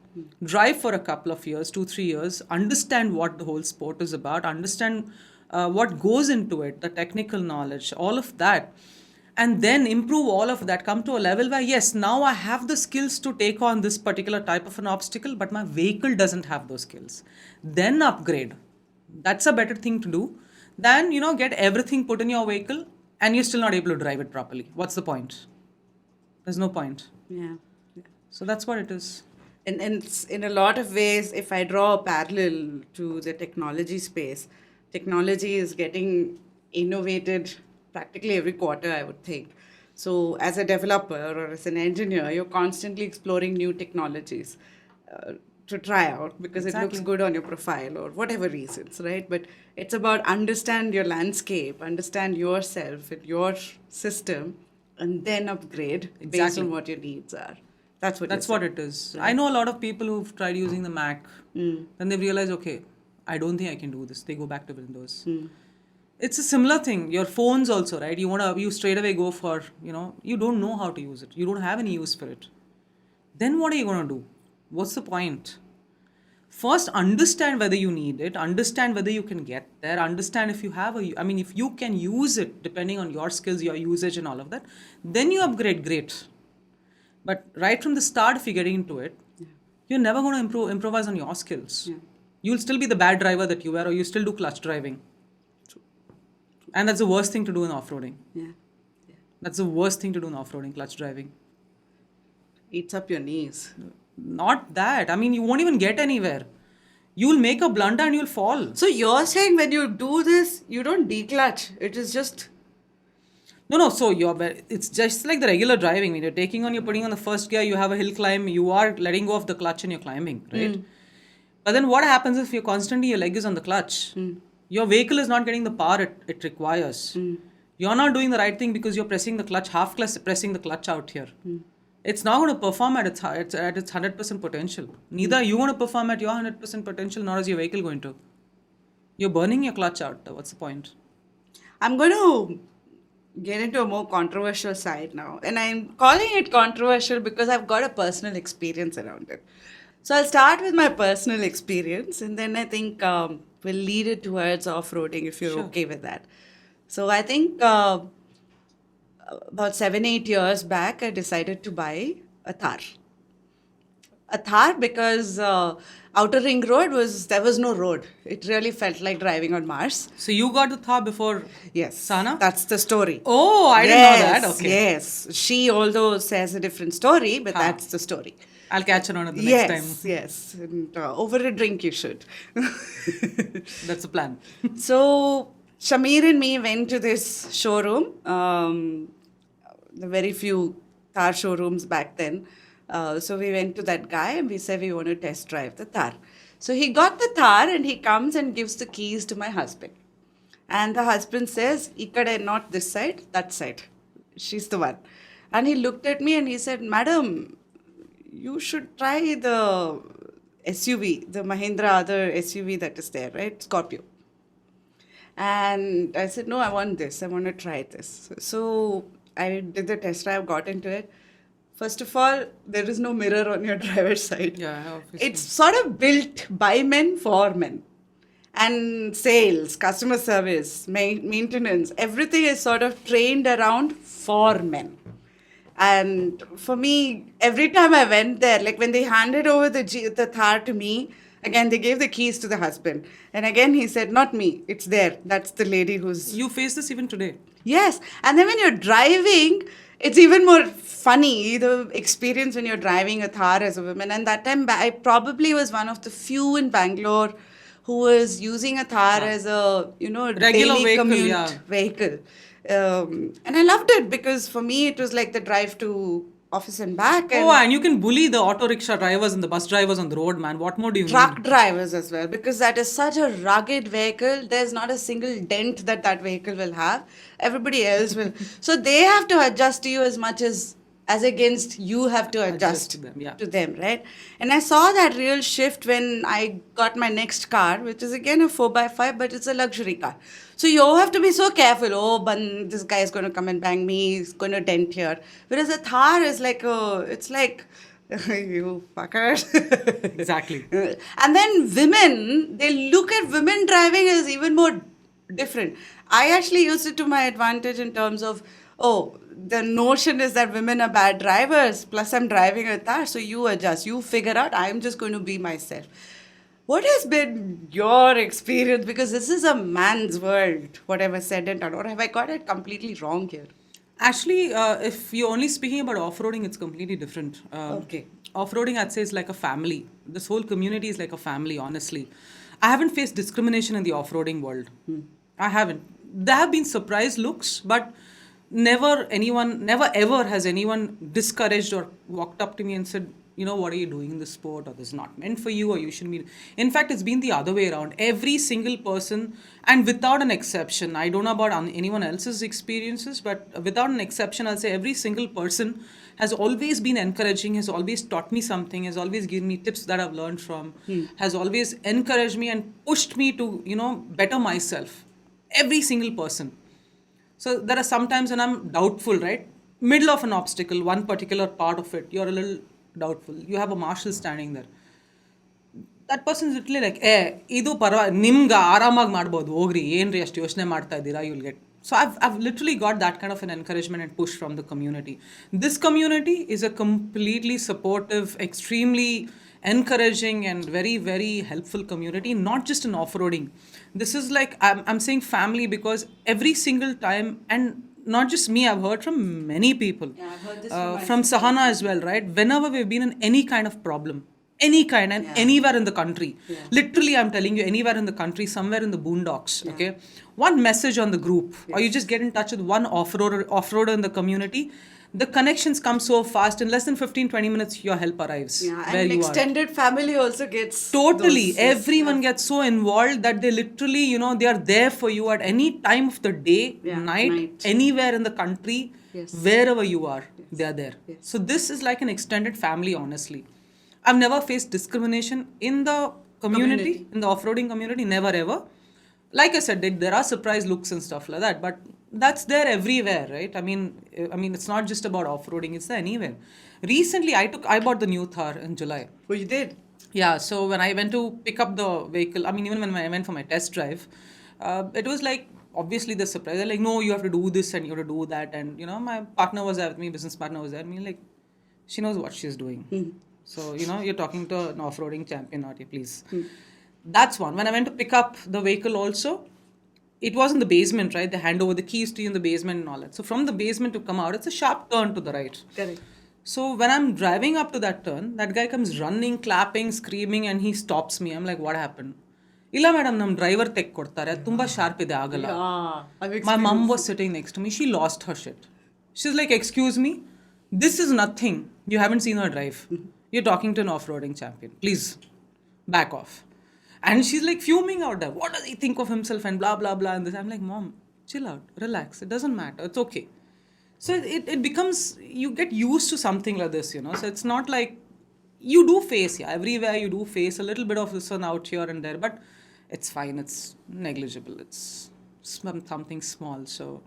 Drive for a couple of years, 2-3 years, understand what the whole sport is about, understand what goes into it, the technical knowledge, all of that, and then improve all of that. Come to a level where, yes, now I have the skills to take on this particular type of an obstacle, but my vehicle doesn't have those skills. Then upgrade. That's a better thing to do than, get everything put in your vehicle and you're still not able to drive it properly. What's the point? There's no point. Yeah. So that's what it is. And in a lot of ways, if I draw a parallel to the technology space, technology is getting innovated practically every quarter, I would think. So as a developer or as an engineer, you're constantly exploring new technologies to try out because it looks good on your profile or whatever reasons, right? But it's about understand your landscape, understand yourself and your system, and then upgrade based on what your needs are. That's what That's you're what saying. it is. I know a lot of people who've tried using the Mac. Then they realize, okay, I don't think I can do this. They go back to Windows. It's a similar thing. Your phones also, right? You straight away go for, you don't know how to use it. You don't have any use for it. Then what are you going to do? What's the point? First, understand whether you need it, understand whether you can get there, understand if you have if you can use it depending on your skills, your usage, and all of that, then you upgrade, great. But right from the start, if you're getting into it, you're never going to improvise on your skills. You'll still be the bad driver that you were, or you still do clutch driving. And that's the worst thing to do in off-roading. Yeah. That's the worst thing to do in off-roading, clutch driving. Eats up your knees. Not that. You won't even get anywhere. You'll make a blunder and you'll fall. So you're saying when you do this, you don't declutch. It is just... No. So it's just like the regular driving. When you're putting on the first gear, you have a hill climb, you are letting go of the clutch and you're climbing, right? But then what happens if your leg is on the clutch? Your vehicle is not getting the power it requires. You're not doing the right thing because you're pressing the clutch, pressing the clutch out here. It's not going to perform at its 100% potential. Neither are you going to perform at your 100% potential, nor is your vehicle going to. You're burning your clutch out. What's the point? I'm going to get into a more controversial side now. And I'm calling it controversial because I've got a personal experience around it. So I'll start with my personal experience, and then I think we'll lead it towards off-roading if you're okay with that. So I think about 7-8 years back, I decided to buy a Thar. A Thar because Outer Ring Road there was no road. It really felt like driving on Mars. So you got the Thar before Sana? That's the story. Oh, I didn't know that. Okay. Yes. She although says a different story, but that's the story. I'll catch her on it the next time. Yes. And over a drink you should. That's the plan. So Shamir and me went to this showroom. The very few Thar showrooms back then. So we went to that guy and we said we want to test drive the Thar. So he got the Thar and he comes and gives the keys to my husband. And the husband says, Ikade, not this side, that side. She's the one. And he looked at me and he said, Madam, you should try the SUV, the Mahindra other SUV that is there, right? Scorpio. And I said, no, I want this. I want to try this. So I did the test drive, got into it. First of all, there is no mirror on your driver's side. Yeah, obviously. It's sort of built by men for men. And sales, customer service, maintenance, everything is sort of trained around for men. And for me, every time I went there, like when they handed over the Thar to me, again, they gave the keys to the husband. And again, he said, not me, it's there. That's the lady who's... You face this even today. Yes. And then when you're driving, it's even more funny, the experience when you're driving a Thar as a woman. And that time, I probably was one of the few in Bangalore who was using a Thar as a, regular daily vehicle, commute vehicle. And I loved it because for me, it was like the drive to office and back. And you can bully the auto rickshaw drivers and the bus drivers on the road, man. What more do you need? Truck drivers as well, because that is such a rugged vehicle. There's not a single dent that vehicle will have. Everybody else will. So they have to adjust to you as much as against you have to adjust to them, right? And I saw that real shift when I got my next car, which is again a 4x5, but it's a luxury car. So you have to be so careful. Oh, this guy is going to come and bang me. He's going to dent here. Whereas a Thar is like, it's like, you fuckers. Exactly. And then women, they look at women driving as even more different. I actually used it to my advantage in terms of, the notion is that women are bad drivers, plus I'm driving a Thar, so you adjust, you figure out, I'm just going to be myself. What has been your experience? Because this is a man's world, whatever said and done. Or have I got it completely wrong here? Actually, if you're only speaking about off-roading, it's completely different. Okay. Off-roading, I'd say, is like a family. This whole community is like a family, honestly. I haven't faced discrimination in the off-roading world. I haven't. There have been surprise looks, but never ever has anyone discouraged or walked up to me and said, what are you doing in this sport, or this is not meant for you, or you shouldn't be. In fact, it's been the other way around. Every single person, and without an exception, I don't know about anyone else's experiences, but without an exception, I'll say every single person has always been encouraging, has always taught me something, has always given me tips that I've learned from, has always encouraged me and pushed me to, better myself. Every single person. So there are some times when I'm doubtful, right? Middle of an obstacle, one particular part of it, you're a little doubtful. You have a marshal standing there. That person is literally like, idu nimga ಆರಾಮಾಗಿ ಮಾಡ್ಬೋದು ಹೋಗ್ರಿ ಏನ್ರಿ ಅಷ್ಟು ಯೋಚನೆ ಮಾಡ್ತಾ ಇದ್ದೀರಾ, you'll get. So I've literally got that kind of an encouragement and push from the community. This community is a completely supportive, extremely encouraging and very, very helpful community, not just in off-roading. This is like, I'm saying family because every single time, and not just me, I've heard from many people. Yeah, I've heard this from Sahana as well, right? Whenever we've been in any kind of problem, any kind, and anywhere in the country, literally I'm telling you, anywhere in the country, somewhere in the boondocks, okay, one message on the group, or you just get in touch with one off-roader in the community, the connections come so fast. In less than 15-20 minutes your help arrives where and you extended family also gets totally those, everyone gets so involved that they literally, they are there for you at any time of the day, night, anywhere in the country, wherever you are, they are there. So this is like an extended family, honestly. I've never faced discrimination in the community. In the off-roading community, never ever. Like I said, there are surprise looks and stuff like that, but that's there everywhere, right? I mean, it's not just about off-roading, it's there anywhere. Recently, I bought the new Thar in July. Oh, you did? Yeah, so when I went to pick up the vehicle, even when I went for my test drive, it was like, obviously the surprise. They're like, no, you have to do this and you have to do that. And, my partner was there with me, business partner was there. I mean, like, she knows what she's doing. So, you're talking to an off-roading champion out here, please. That's one. When I went to pick up the vehicle also, it was in the basement, right? They hand over the keys to you in the basement and all that. So from the basement to come out, it's a sharp turn to the right. Correct. So when I'm driving up to that turn, that guy comes running, clapping, screaming, and he stops me. I'm like, what happened? Illa madam, nam driver tek kodtare. Tumba sharp ide agala. My mom was sitting next to me. She lost her shit. She's like, excuse me, this is nothing. You haven't seen her drive. You're talking to an off-roading champion. Please, back off. And she's like fuming out there. What does he think of himself and blah, blah, blah. And this. I'm like, Mom, chill out, relax. It doesn't matter. It's okay. So it becomes, you get used to something like this, So it's not like, you do face, everywhere you do face a little bit of this one out here and there. But it's fine. It's negligible. It's something small. So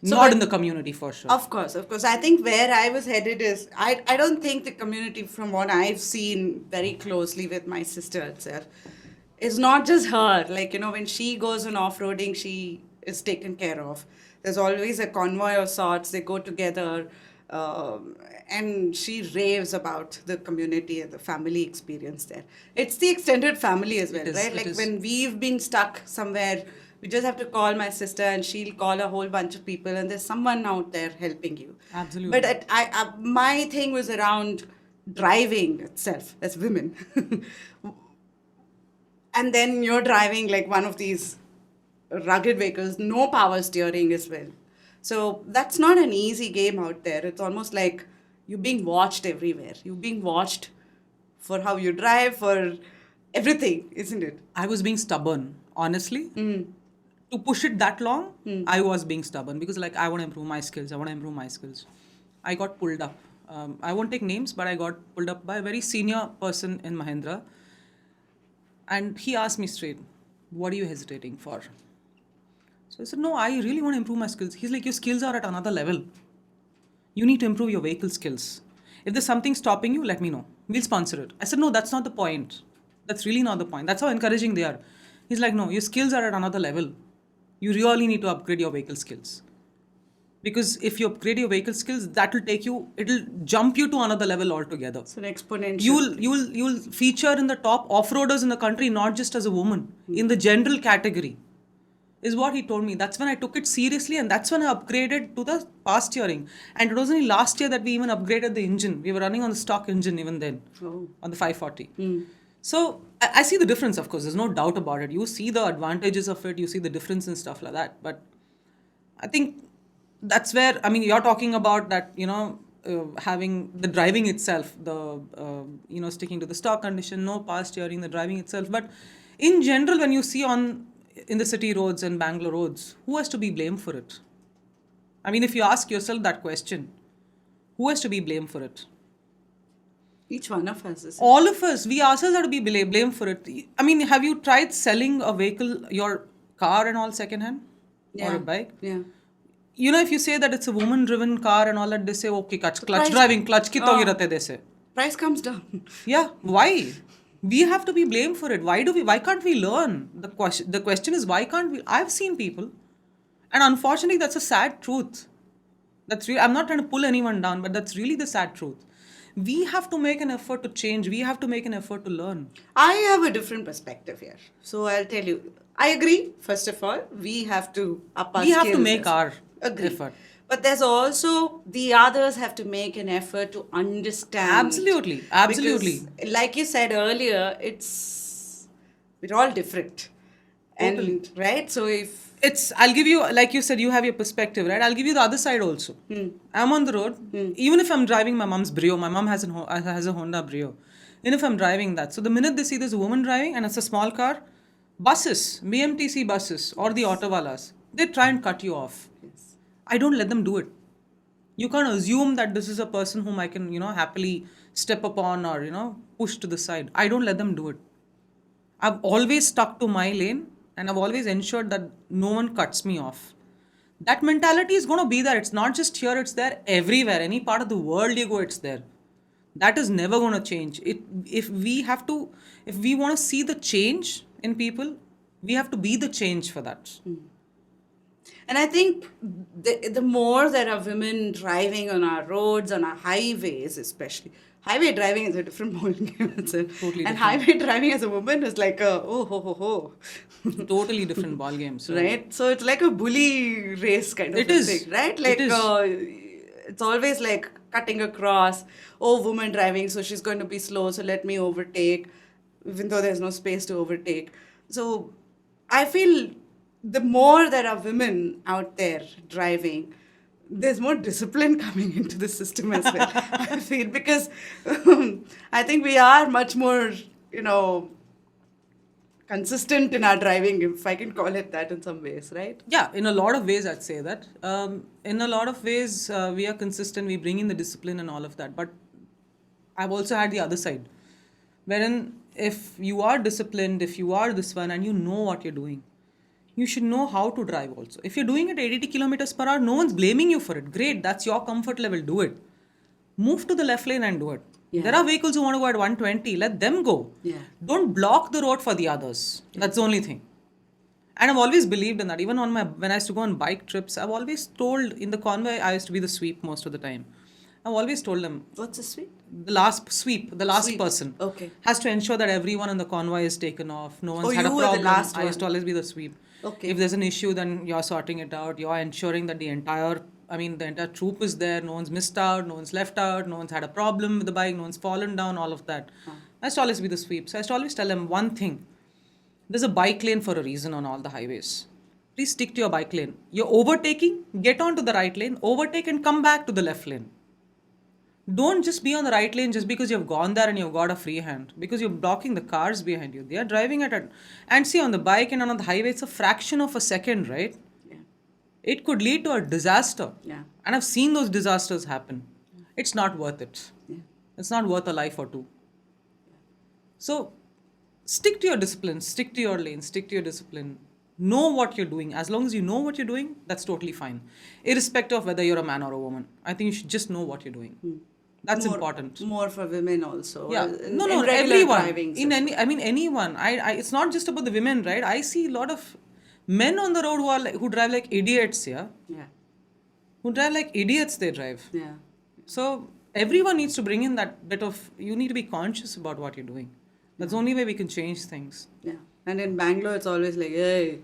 not in the community for sure. Of course. I think where I was headed is, I don't think the community, from what I've seen very closely with my sister itself, is not just her. Like, when she goes on off-roading, she is taken care of. There's always a convoy of sorts. They go together, and she raves about the community and the family experience there. It's the extended family as well, right? Like when we've been stuck somewhere, we just have to call my sister and she'll call a whole bunch of people and there's someone out there helping you. Absolutely. But my thing was around driving itself as women. And then you're driving like one of these rugged vehicles, no power steering as well. So that's not an easy game out there. It's almost like you're being watched everywhere. You're being watched for how you drive, for everything, isn't it? I was being stubborn, honestly. To push it that long, I was being stubborn because I want to improve my skills. I got pulled up. I won't take names, but I got pulled up by a very senior person in Mahindra. And he asked me straight, what are you hesitating for? So I said, no, I really want to improve my skills. He's like, your skills are at another level. You need to improve your vehicle skills. If there's something stopping you, let me know. We'll sponsor it. I said, no, that's not the point. That's really not the point. That's how encouraging they are. He's like, no, your skills are at another level. You really need to upgrade your vehicle skills. Because if you upgrade your vehicle skills, that will it'll jump you to another level altogether. It's an exponential. You'll feature in the top off-roaders in the country, not just as a woman, in the general category, is what he told me. That's when I took it seriously and that's when I upgraded to the power steering. And it was only last year that we even upgraded the engine. We were running on the stock engine even then, on the 540. So I see the difference, of course. There's no doubt about it. You see the advantages of it. You see the difference and stuff like that. But I think that's where, you're talking about that, having the driving itself, the sticking to the stock condition, no power steering, the driving itself. But in general, when you see in the city roads and Bangalore roads, who has to be blamed for it? I mean, if you ask yourself that question, who has to be blamed for it? Each one of us. All of us, we ourselves have to be blamed for it. I mean, have you tried selling a vehicle, your car and all secondhand, or a bike? Yeah. If you say that it's a woman-driven car and all that, they say, okay, clutch price- driving, clutch kitto girate, they say. Price comes down. Yeah, why? We have to be blamed for it. Why can't we learn? The question is, why can't we? I've seen people, and unfortunately, that's a sad truth. I'm not trying to pull anyone down, but that's really the sad truth. We have to make an effort to change. We have to make an effort to learn. I have a different perspective here. So I'll tell you. I agree, first of all. We have to up our We have to skills make our Agree. effort. But there's also the others have to make an effort to understand. Absolutely. Absolutely. Because, like you said earlier, we're all different. Totally. And right? So if I'll give you, like you said, you have your perspective, right? I'll give you the other side also. I'm on the road. Even if I'm driving my mom's Brio, my mom has a Honda Brio. Even if I'm driving that. So the minute they see there's a woman driving and it's a small car, buses, BMTC buses or the autowalas, they try and cut you off. yes. I don't let them do it. You can't assume that this is a person whom I can, happily step upon or, push to the side. I don't let them do it. I've always stuck to my lane and I've always ensured that no one cuts me off. That mentality is going to be there. It's not just here, it's there everywhere. Any part of the world you go, it's there. That is never going to change. If we want to see the change in people, we have to be the change for that. And I think the more there are women driving on our roads, on our highways especially, highway driving is a different ballgame itself. Totally and different. highway driving as a woman is like ho. Totally different ball game. So. Right? So it's like a bully race kind of It is. thing, right? Like It is. it's always like cutting across, woman driving, so she's going to be slow, so let me overtake, even though there's no space to overtake. So I feel the more there are women out there driving, there's more discipline coming into the system as well. I feel because I think we are much more, consistent in our driving, if I can call it that in some ways, right? Yeah, in a lot of ways, I'd say that. In a lot of ways, we are consistent, we bring in the discipline and all of that. But I've also had the other side, wherein if you are disciplined, if you are this one and you know what you're doing, you should know how to drive also. If you're doing it at 80 kilometers per hour, no one's blaming you for it. Great, that's your comfort level, do it. Move to the left lane and do it. Yeah. There are vehicles who want to go at 120, let them go. Yeah. Don't block the road for the others. Yeah. That's the only thing. And I've always believed in that. Even when I used to go on bike trips, I've always told in the convoy, I used to be the sweep most of the time. I've always told them. What's a sweep? The last person has to ensure that everyone on the convoy is taken off. No one's had a problem. I used to always be the sweep. Okay. If there's an issue, then you're sorting it out. You're ensuring that the entire troop is there. No one's missed out. No one's left out. No one's had a problem with the bike. No one's fallen down. All of that. I used to always be the sweep. So I used to always tell them one thing. There's a bike lane for a reason on all the highways. Please stick to your bike lane. You're overtaking, get onto the right lane, overtake and come back to the left lane. Don't just be on the right lane just because you've gone there and you've got a free hand. Because you're blocking the cars behind you. They are driving and see, on the bike and on the highway, it's a fraction of a second, right? Yeah. It could lead to a disaster. Yeah. And I've seen those disasters happen. It's not worth it. Yeah. It's not worth a life or two. So, stick to your discipline, stick to your lane, stick to your discipline. Know what you're doing. As long as you know what you're doing, that's totally fine. Irrespective of whether you're a man or a woman. I think you should just know what you're doing. That's important. More for women also. Yeah. In Everyone. Driving Anyone. It's not just about the women, right? I see a lot of men on the road who drive like idiots, yeah? Yeah. Who drive like idiots, they drive. Yeah. So, everyone needs to bring in that bit of, you need to be conscious about what you're doing. That's the only way we can change things. Yeah. And in Bangalore, it's always like, hey.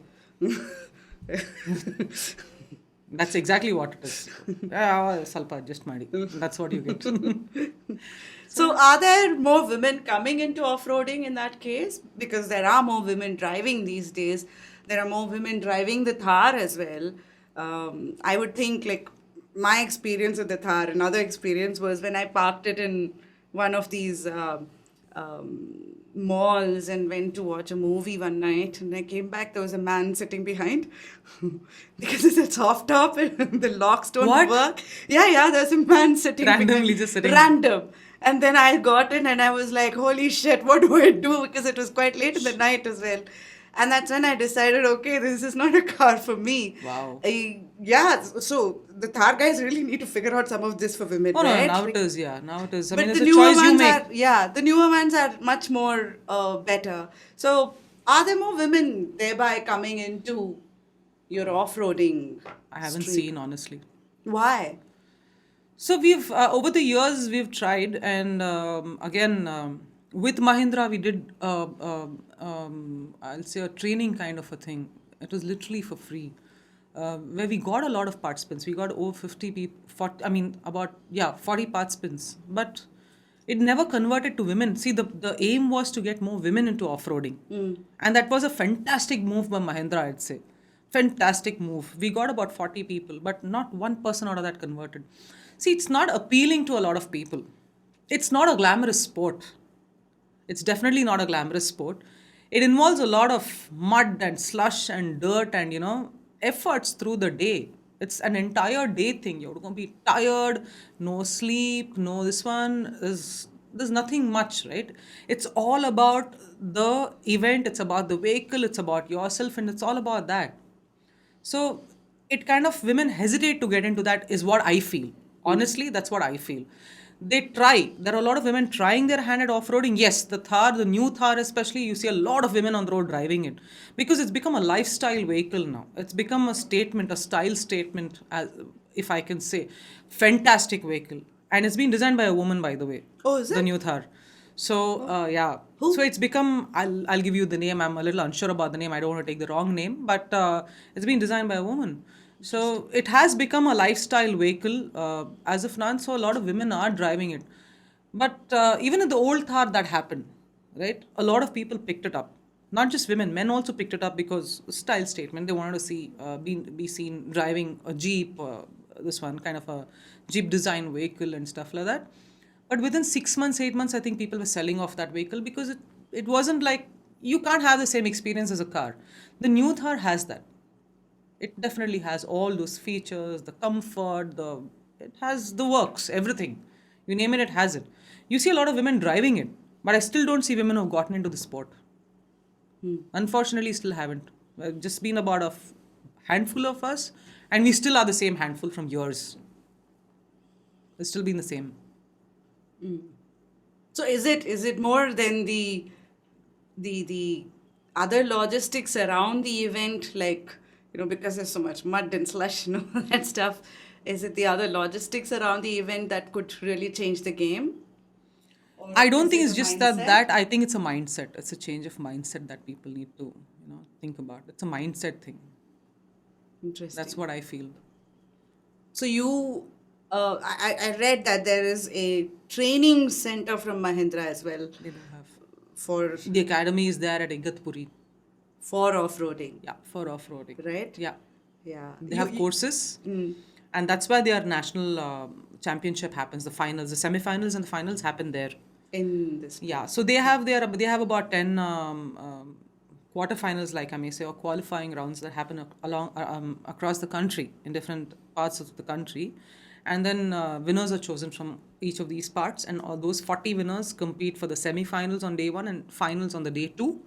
That's exactly what it is. Salpa adjust ಮಾಡಿ. That's what you get. So are there more women coming into off-roading in that case? Because there are more women driving these days. There are more women driving the Thar as well. I would think like my experience with the Thar, another experience was when I parked it in one of these malls and went to watch a movie one night. And I came back, there was a man sitting behind because it's a soft top and the locks don't What? work. Yeah, there's a man sitting Randomly behind. just sitting. Random. And then I got in and I was like, holy shit, what do I do? Because it was quite late in the night as well. And that's when I decided, okay, this is not a car for me. Wow. Yeah, so the Thar guys really need to figure out some of this for women, Oh no, right? now it Like, is, yeah. Now it is. I but mean, the it's a newer choice you ones make. are, yeah, the newer ones are much more better. So, are there more women thereby coming into your off-roading I haven't stream? seen, honestly. Why? So we've over the years we've tried, and again with Mahindra we did I'll say a training kind of a thing. It was literally for free, where we got a lot of participants. We got over 50 people. 40, I mean about 40 participants, but it never converted to women. See, the aim was to get more women into off-roading, and that was a fantastic move by Mahindra, I'd say. Fantastic move. We got about 40 people, but not one person out of that converted. See, it's not appealing to a lot of people. It's not a glamorous sport. It's definitely not a glamorous sport. It involves a lot of mud and slush and dirt and, efforts through the day. It's an entire day thing. You're going to be tired, no sleep, no this one. There's nothing much, right? It's all about the event, it's about the vehicle, it's about yourself, and it's all about that. So it kind of women hesitate to get into that is what I feel. Honestly, that's what I feel. They try. There are a lot of women trying their hand at off-roading. Yes, the Thar, the new Thar especially, you see a lot of women on the road driving it because it's become a lifestyle vehicle now. It's become a statement, a style statement, as, if I can say. Fantastic vehicle. And it's been designed by a woman, by the way. Oh, is The it? new Thar. So yeah, Who? so it's become. I'll give you the name. I'm a little unsure about the name. I don't want to take the wrong name, but it's been designed by a woman. So it has become a lifestyle vehicle as of now. So a lot of women are driving it, but even in the old Thar that happened, right? A lot of people picked it up. Not just women, men also picked it up because style statement. They wanted to see be seen driving a jeep, this one kind of a jeep design vehicle and stuff like that. But within 6 months, 8 months, I think people were selling off that vehicle because it wasn't like you can't have the same experience as a car. The new Thar has that. It definitely has all those features, the comfort, it has the works, everything. You name it, it has it. You see a lot of women driving it, but I still don't see women who've gotten into the sport. Unfortunately, still haven't. Just been about handful of us, and we still are the same handful from years. It's still been the same. So is it more than the other logistics around the event, like, because there's so much mud and slush and all that stuff? Is it the other logistics around the event that could really change the game? Or I don't is think it it's a just mindset? that. I think it's a mindset. It's a change of mindset that people need to, think about. It's a mindset thing. Interesting. That's what I feel. So I read that there is a training center from Mahindra as well They do have. for The academy is there at Igatpuri. for off-roading, Yeah, for off-roading. right? Yeah. Yeah. They have courses. And that's why their national championship happens. The finals, the semi-finals and the finals happen there. In this. Yeah, so they have about 10 quarterfinals, like I may say, or qualifying rounds that happen across the country in different parts of the country, and then winners are chosen from each of these parts, and all those 40 winners compete for the semi-finals on day one and finals on the day two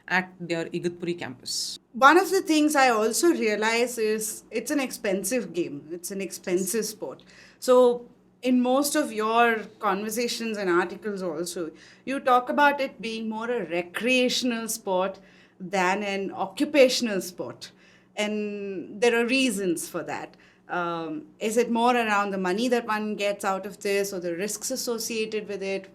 at their Igatpuri campus. One of the things I also realize is it's an expensive game. It's an expensive sport. So, in most of your conversations and articles, also, you talk about it being more a recreational sport than an occupational sport. And there are reasons for that. Is it more around the money that one gets out of this or the risks associated with it?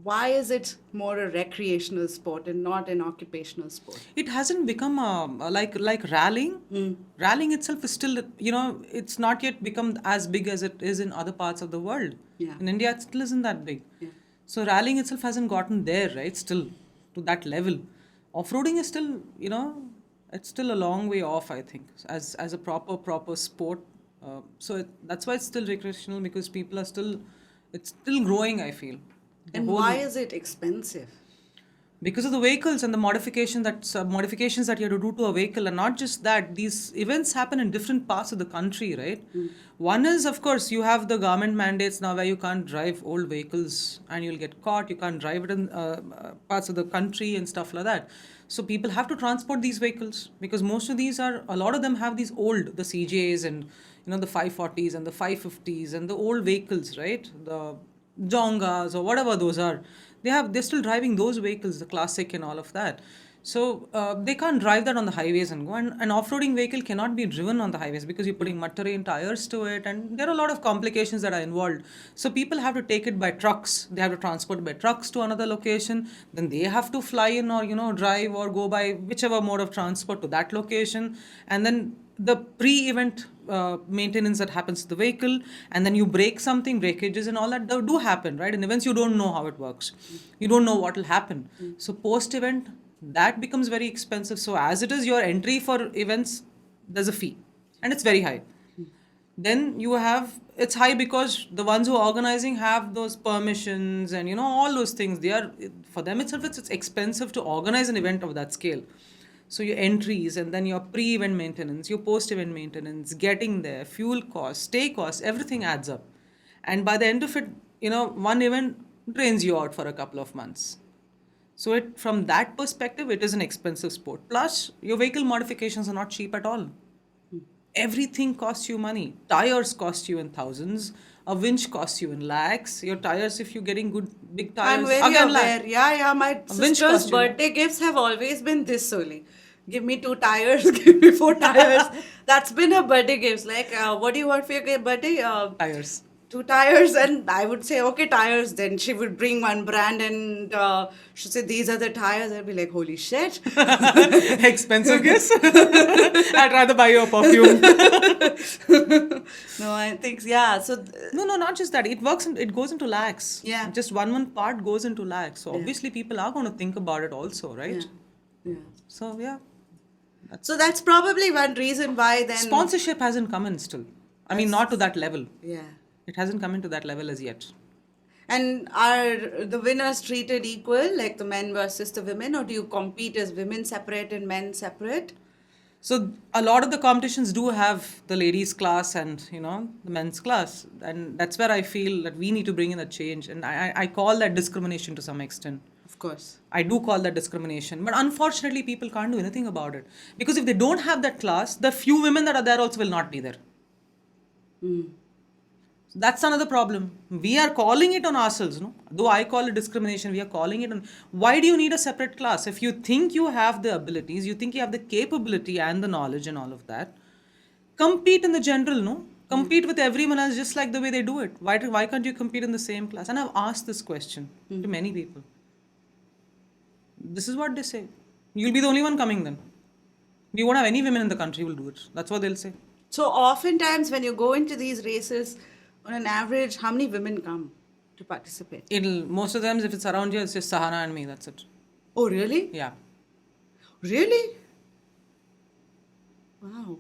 Why is it more a recreational sport and not an occupational sport? It hasn't become like rallying. Rallying itself is still, it's not yet become as big as it is in other parts of the world. Yeah. In India, it still isn't that big. Yeah. So rallying itself hasn't gotten there, right? Still to that level. Off-roading is still, it's still a long way off, I think, as a proper sport. That's why it's still recreational, because people are still, it's still growing, I feel. The And whole, why is it expensive? because of the vehicles and the modifications that you have to do to a vehicle. And not just that, these events happen in different parts of the country, right? One is, of course, you have the government mandates now where you can't drive old vehicles and you'll get caught. You can't drive it in parts of the country and stuff like that. So people have to transport these vehicles, because most of these are, a lot of them have these old, the CJs and, the 540s and the 550s and the old vehicles, right? The Jongas or whatever those are. They're still driving those vehicles, the classic and all of that. So they can't drive that on the highways and go. And an off-roading vehicle cannot be driven on the highways, because you're putting mud terrain tires to it, and there are a lot of complications that are involved. So people have to take it by trucks. They have to transport by trucks to another location. Then they have to fly in, or drive or go by whichever mode of transport to that location, and then the pre-event maintenance that happens to the vehicle, and then you break something, breakages and all that do happen, right? In events, you don't know how it works, you don't know what will happen. So post-event, that becomes very expensive. So as it is, your entry for events, there's a fee, and it's very high. Then you have, it's high because the ones who are organizing have those permissions and all those things. They are, for them itself, it's expensive to organize an event of that scale. So your entries, and then your pre-event maintenance, your post-event maintenance, getting there, fuel costs, stay costs, everything adds up. And by the end of it, one event drains you out for a couple of months. So from that perspective, it is an expensive sport. Plus, your vehicle modifications are not cheap at all. Everything costs you money. Tires cost you in thousands. A winch costs you in lakhs. Your tires, if you're getting good big tires, I'm very again aware. lakh. Yeah, yeah. My winch sister's cost you. birthday gifts have always been this only. Give me 2 tires, give me 4 tires. That's been her birthday gifts. Like, what do you want for your birthday? Tires. 2 tires. And I would say, okay, tires. Then she would bring one brand and she'd say, these are the tires. I'd be like, holy shit. Expensive gifts. I'd rather buy you a perfume. No, I think, yeah. So, No, not just that. It works. It goes into lakhs. Yeah. Just one part goes into lakhs. So obviously people are going to think about it also, right? yeah. So yeah. So that's probably one reason why then. Sponsorship hasn't come in still. I mean, not to that level. Yeah. It hasn't come into that level as yet. And are the winners treated equal, like the men versus the women, or do you compete as women separate and men separate? So a lot of the competitions do have the ladies class and the men's class, and that's where I feel that we need to bring in a change. And I call that discrimination to some extent. Of course. I do call that discrimination, but unfortunately people can't do anything about it, because if they don't have that class, the few women that are there also will not be there. That's another problem. We are calling it on ourselves, no? Though I call it discrimination, we are calling it on. Why do you need a separate class? If you think you have the abilities, you think you have the capability and the knowledge and all of that, compete in the general, no? Compete with everyone else just like the way they do it. Why can't you compete in the same class? And I've asked this question to many people. This is what they say. You'll be the only one coming then. We won't have any women in the country who will do it. That's what they'll say. So oftentimes when you go into these races, on an average, how many women come to participate? Most of the times, if it's around here, it's just Sahana and me. That's it. Oh, really? Yeah. Really? Wow.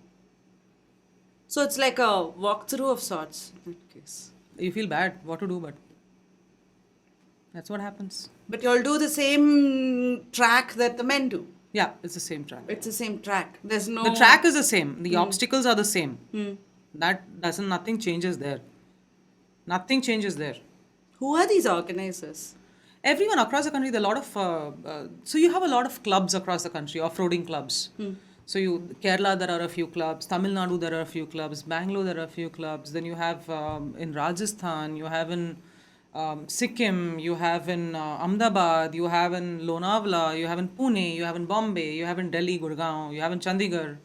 So it's like a walkthrough of sorts in that case. You feel bad. What to do, but that's what happens. But you'll do the same track that the men do. Yeah, it's the same track. It's the same track. There's no. The track is the same. The obstacles are the same. Nothing changes there. Nothing changes there. Who are these organizers? Everyone across the country, there are a lot of. So you have a lot of clubs across the country, off-roading clubs. So Kerala, there are a few clubs. Tamil Nadu, there are a few clubs. Bangalore, there are a few clubs. Then you have in Rajasthan, you have in Sikkim, you have in Ahmedabad, you have in Lonavala, you have in Pune, you have in Bombay, you have in Delhi, Gurgaon, you have in Chandigarh.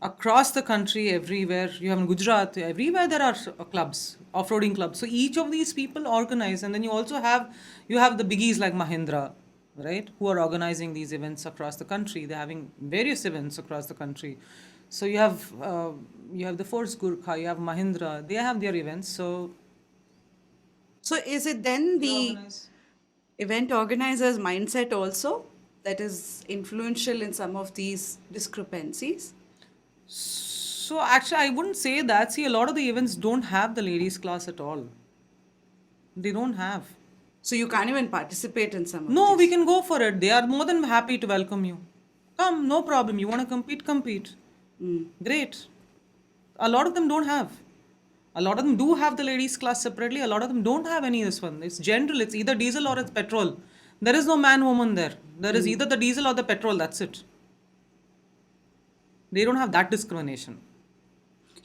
Across the country, everywhere, you have in Gujarat, everywhere there are clubs, off-roading clubs. So each of these people organize, and then you also have the biggies like Mahindra, right, who are organizing these events across the country. They're having various events across the country. So you have the Force Gurkha, you have Mahindra, they have their events. So is it then the event organizer's mindset also that is influential in some of these discrepancies? So actually, I wouldn't say that. See, a lot of the events don't have the ladies class at all. They don't have. So you can't even participate in some of No, we these. can go for it. They are more than happy to welcome you. Come, no problem. You want to compete, compete. Great. A lot of them don't have. A lot of them do have the ladies class separately. A lot of them don't have any of this one. It's general. It's either diesel or it's petrol. There is no man woman there. There is either the diesel or the petrol. That's it. They don't have that discrimination.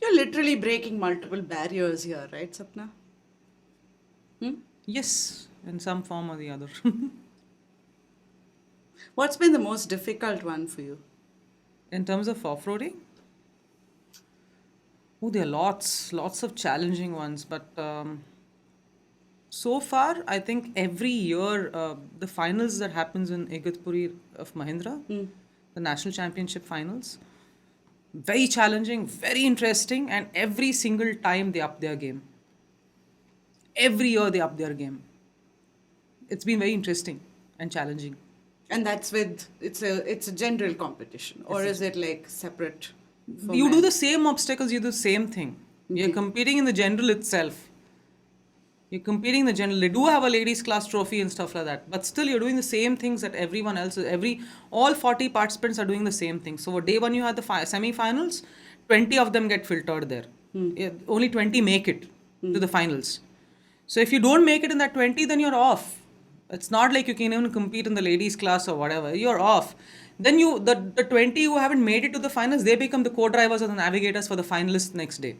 You're literally breaking multiple barriers here, right, Sapna? Yes, in some form or the other. What's been the most difficult one for you? In terms of off-roading, oh, there are lots of challenging ones. But so far, I think every year the finals that happens in Igatpuri of Mahindra, the national championship finals, very challenging, very interesting, and every single time they up their game. Every year they up their game. It's been very interesting and challenging. And that's with it's a general competition, or is it like separate? For You do men? the same obstacles, you do the same thing. You're competing in the general itself. You're competing in the general. They do have a ladies class trophy and stuff like that, but still you're doing the same things that everyone else. All 40 participants are doing the same thing. So day one you had the semi-finals. 20 of them get filtered there. Only 20 make it to the finals. So if you don't make it in that 20, then you're off. It's not like you can even compete in the ladies class or whatever. You're off. Then the 20 who haven't made it to the finals, they become the co-drivers or the navigators for the finalists next day.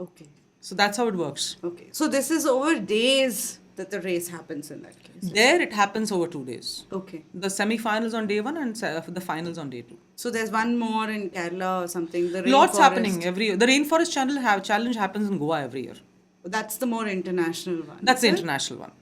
Okay. So that's how it works. Okay. So this is over days that the race happens in that case. There it happens over 2 days. Okay. The semi-finals on day one and the finals on day two. So there's one more in Kerala or something. The Lots rainforest. happening every year. The rainforest challenge happens in Goa every year. That's the more international one. That's the is it? international one.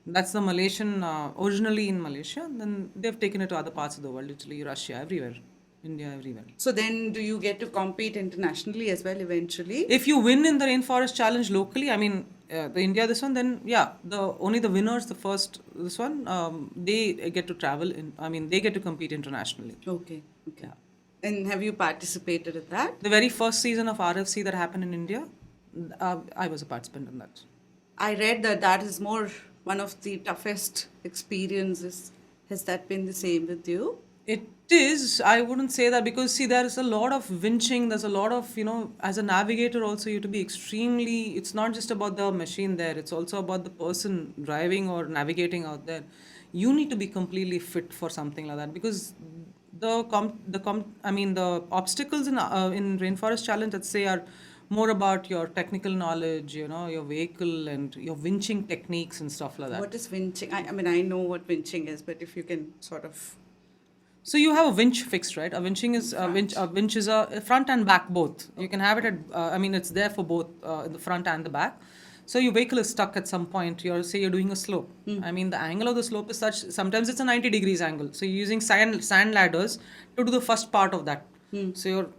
That's the Malaysian, originally in Malaysia. Then they've taken it to other parts of the world, Italy, Russia, everywhere, India, everywhere. So then, do you get to compete internationally as well eventually? If you win in the rainforest challenge locally, I mean, the India this one, then yeah, only the winners, the first this one, they get to travel in. I mean, they get to compete internationally. Okay. Okay. And have you participated in that? The very first season of RFC that happened in India, I was a participant in that. I read that that is one of the toughest experiences. Has that been the same with you? It is. I wouldn't say that because see, there's a lot of winching. There's a lot of as a navigator also, you have to be extremely. It's not just about the machine there. It's also about the person driving or navigating out there. You need to be completely fit for something like that because the obstacles in rainforest challenge, let's say, are more about your technical knowledge, your vehicle and your winching techniques and stuff like that. What is winching? I mean, I know what winching is, but if you can sort of. So you have a winch fixed, right? A winching is a winch is a front and back both. You can have it at it's there for both in the front and the back. So your vehicle is stuck at some point. You're doing a slope. I mean the angle of the slope is such. Sometimes it's a 90 degrees angle. So you're using sand ladders to do the first part of that. So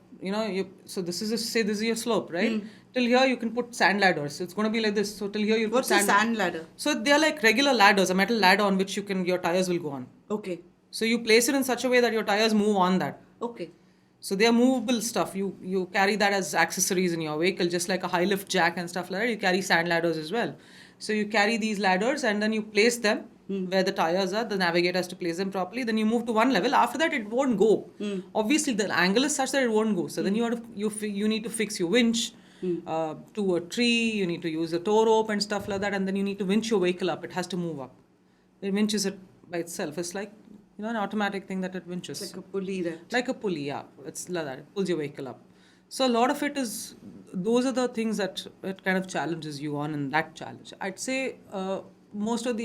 so this is your slope, right? Till here you can put sand ladders. It's going to be like this. So till here you What's put a sand ladder? So they're like regular ladders, a metal ladder on which your tires will go on. Okay. So you place it in such a way that your tires move on that. Okay. So they are movable stuff. You carry that as accessories in your vehicle, just like a high lift jack and stuff like that. You carry sand ladders as well. So you carry these ladders and then you place them where the tires are. The navigator has to place them properly. Then you move to one level. After that, it won't go. Obviously, the angle is such that it won't go. So then you need to fix your winch to a tree. You need to use a tow rope and stuff like that. And then you need to winch your vehicle up. It has to move up. It winches it by itself. It's like an automatic thing that it winches. It's like a pulley Like a pulley, yeah. It's like that. It pulls your vehicle up. So a lot of it is, those are the things that it kind of challenges you on in that challenge. I'd say all of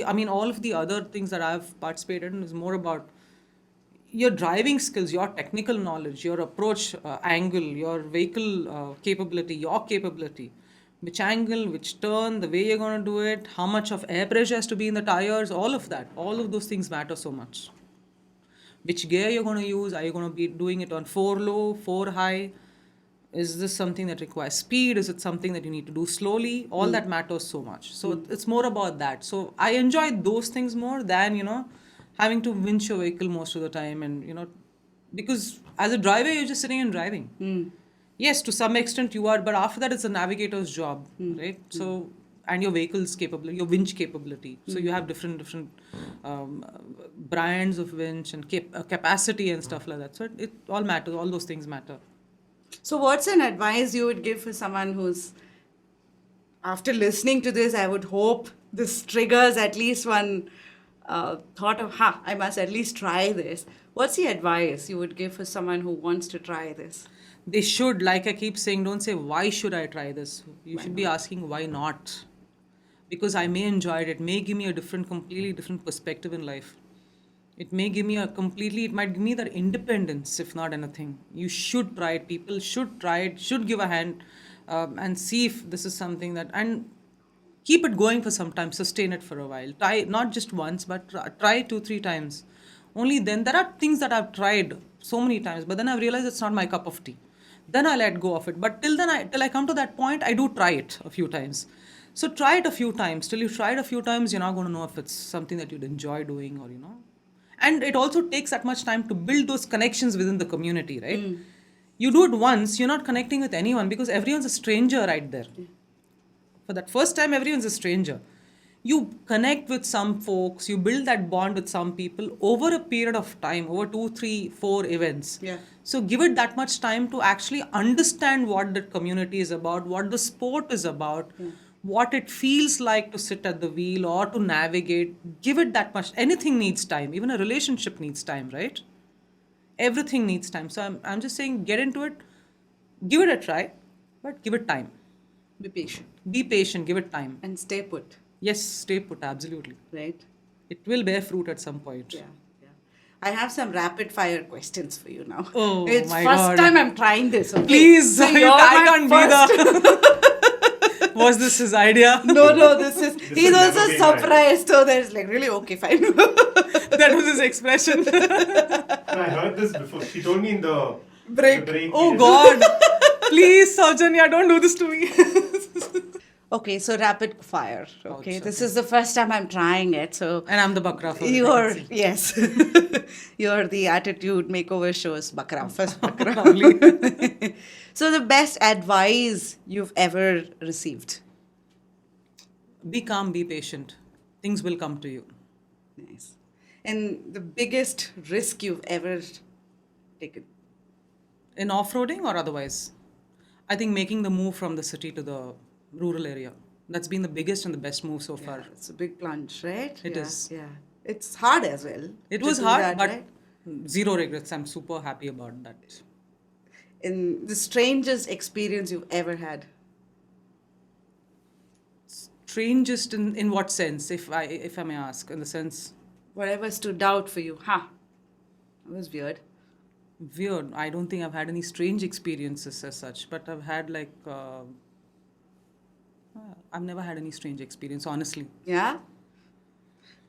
the other things that I've participated in is more about your driving skills, your technical knowledge, your approach angle, your vehicle capability, your capability. Which angle, which turn, the way you're going to do it, how much of air pressure has to be in the tires, all of that. All of those things matter so much. Which gear you're going to use? Are you going to be doing it on 4 low, 4 high? Is this something that requires speed? Is it something that you need to do slowly? All that matters so much. So it's more about that. So I enjoy those things more than, having to winch your vehicle most of the time and, Because as a driver, you're just sitting and driving. Yes, to some extent you are, but after that, it's a navigator's job, right? So, and your vehicle's capability, your winch capability. So you have different um, brands of winch and capacity and stuff like that. So it all matters. All those things matter. So, what's an advice you would give for someone who's, after listening to this, I would hope this triggers at least one thought of, I must at least try this. What's the advice you would give for someone who wants to try this? They should, like I keep saying, don't say, why should I try this? You should be asking, why not? Because I may enjoy it. It may give me a completely different perspective in life. It may give me it might give me that independence, if not anything. You should try it. People should try it, should give a hand and see if this is something and keep it going for some time, sustain it for a while. Try not just once, but try 2, 3 times. Only then, there are things that I've tried so many times, but then I've realized it's not my cup of tea. Then I let go of it. But till then, till I come to that point, I do try it a few times. So try it a few times. Till you try it a few times, you're not going to know if it's something that you'd enjoy doing or. And it also takes that much time to build those connections within the community, right? You do it once, you're not connecting with anyone because everyone's a stranger right there. For that first time, everyone's a stranger. You connect with some folks, you build that bond with some people over a period of time, over 2, 3, 4 events. Yeah. So give it that much time to actually understand what the community is about, what the sport is about, what it feels like to sit at the wheel or to navigate. Give it that much. Anything needs time. Even a relationship needs time, right? Everything needs time. So I'm just saying, get into it, give it a try, but give it time. Be patient. Be patient, give it time. And stay put. Yes, stay put, absolutely. Right? It will bear fruit at some point. Yeah. I have some rapid fire questions for you now. Oh, it's my first God. time I'm trying this. Okay? Please, So I can't be the... Was this his idea? No, this is... He's has also never been mine. surprised. So there's like, really, okay, fine. That was his expression. I heard this before. She told me in the Break. Oh God. Please, Saujanya, don't do this to me. Okay, so rapid fire. Okay, Ouch, this is the first time I'm trying it. So And I'm the bakra for it, I you're, can see. yes, you're the Attitude Makeover show's bakra, first bakra. So the best advice you've ever received? Be calm, be patient. Things will come to you. Nice. And the biggest risk you've ever taken? In off-roading or otherwise? I think making the move from the city to the rural area. That's been the biggest and the best move so far. It's a big plunge, right? It Yeah, is. Yeah. It's hard as well. It to was do hard, that, but right? zero regrets. I'm super happy about that. In the strangest experience you've ever had? Strangest in what sense, if I may ask, in the sense Whatever stood out for you? That was weird. weird. I don't think I've had any strange experiences as such, but I've had I've never had any strange experience, honestly. Yeah?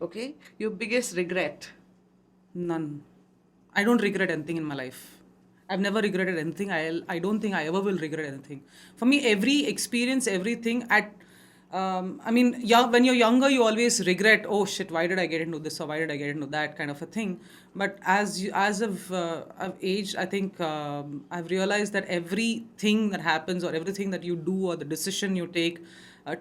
Okay. Your biggest regret? None. I don't regret anything in my life. I've never regretted anything. I don't think I ever will regret anything. For me, every experience, everything when you're younger, you always regret, oh shit, why did I get into this or why did I get into that kind of a thing. But as I've aged, I think I've realized that everything that happens or everything that you do or the decision you take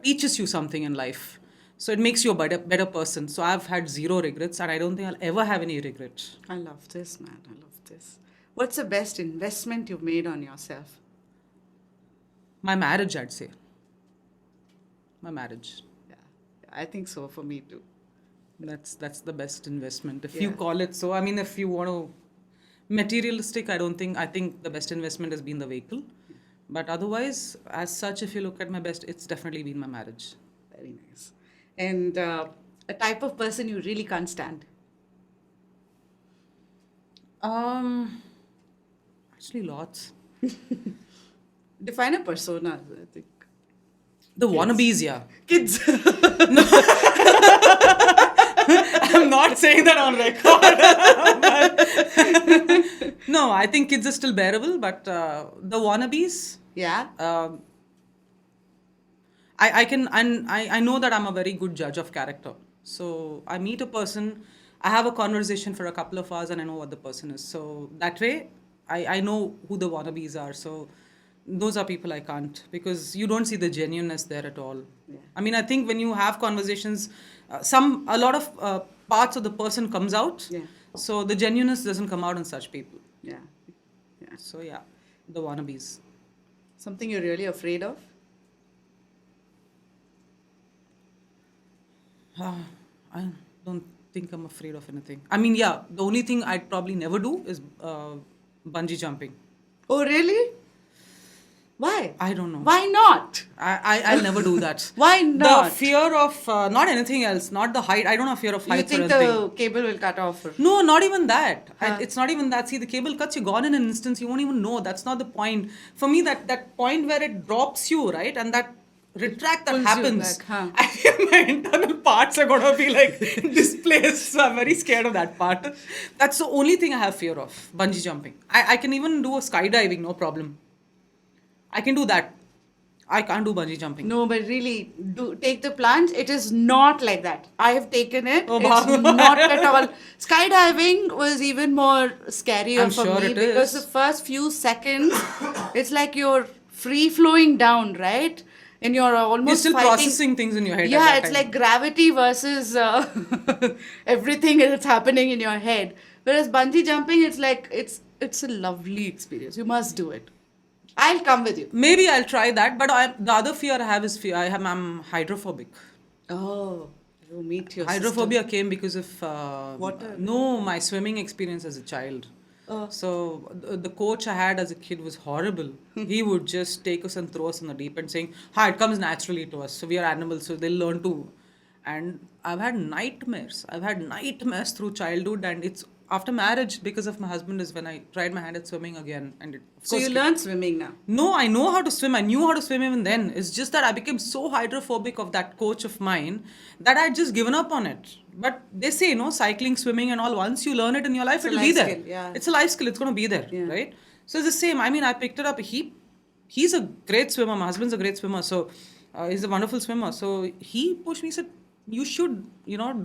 teaches you something in life. So it makes you a better person. So I've had zero regrets and I don't think I'll ever have any regrets. I love this, man. I love this. What's the best investment you've made on yourself? My marriage, I'd say. My marriage. Yeah, I think so for me too. That's the best investment. If Yeah. you call it so. I mean, if you want to materialistic, I think the best investment has been the vehicle. But otherwise, as such, if you look at my best, it's definitely been my marriage. Very nice. And a type of person you really can't stand? Actually, lots. Define a persona, I think. The wannabes, yeah. Kids. I'm not saying that on record. No, I think kids are still bearable, but the wannabes, Yeah? I know that I'm a very good judge of character. So I meet a person, I have a conversation for a couple of hours and I know what the person is. So that way, I know who the wannabes are. So those are people I can't, because you don't see the genuineness there at all. Yeah. I mean, I think when you have conversations, a lot of parts of the person comes out. Yeah. So the genuineness doesn't come out in such people. Yeah. Yeah. So yeah, the wannabes. Something you're really afraid of? I don't think I'm afraid of anything. I mean, yeah, the only thing I'd probably never do is bungee jumping. Oh, really? Why? I don't know. Why not? I'll never do that. Why not? The fear of not anything else, not the height. I don't have fear of You heights or think anything. the cable will cut off? Or... No, not even that. Huh. It's not even that. See, the cable cuts, you're gone in an instant. You won't even know. That's not the point. For me, that point where it drops you, right? And that retract that Pulls you happens. back, huh? I feel my internal parts are going to be like displaced. So I'm very scared of that part. That's the only thing I have fear of, bungee jumping. I can even do a skydiving, no problem. I can do that. I can't do bungee jumping. No, but really, do take the plunge. It is not like that. I have taken it. Oh, It's wow. not at all. Skydiving was even more scarier I'm for sure me it because is. the first few seconds, it's like you're free flowing down, right? And you're almost You're still fighting. processing things in your head. at Yeah, that it's time. like gravity versus everything that's happening in your head. Whereas bungee jumping, it's like it's a lovely experience. You must do it. I'll come with you. Maybe I'll try that, but the other fear I have is I'm hydrophobic. Oh, you meet your Hydrophobia came because of Water? No, my swimming experience as a child. Oh. So the coach I had as a kid was horrible. He would just take us and throw us in the deep end, saying, "Ha, it comes naturally to us. So we are animals, so they'll learn to." And I've had nightmares. I've had nightmares through childhood, and it's after marriage because of my husband is when I tried my hand at swimming again, and it, of So course, you learned swimming now. no, I know how to swim. I knew how to swim even then. It's just that I became so hydrophobic of that coach of mine that I'd just given up on it. But they say, cycling, swimming, and all, once you learn it in your life, It's a it'll life be there. skill, yeah. It's a life skill. It's going to be there, Yeah. right? So it's the same. I mean, I picked it up. He's a great swimmer. My husband's a great swimmer. So he's a wonderful swimmer. So he pushed me, said, you should,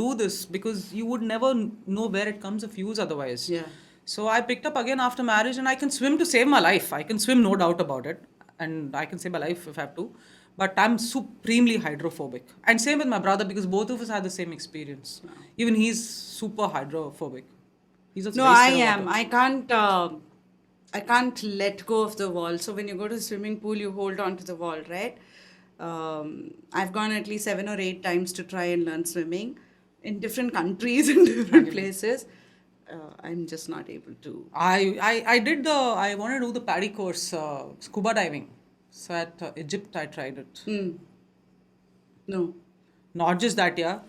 do this because you would never know where it comes of use otherwise. Yeah. So I picked up again after marriage, and I can swim to save my life. I can swim, no doubt about it. And I can save my life if I have to. But I'm supremely hydrophobic. And same with my brother, because both of us had the same experience. Even he's super hydrophobic. He's also No, very I scared of am. water. I can't let go of the wall. So when you go to the swimming pool, you hold on to the wall, right? I've gone at least 7 or 8 times to try and learn swimming in different countries and different places. I'm just not able to. I wanted to do the PADI course, scuba diving. So at Egypt, I tried it. No. Not just that, yeah.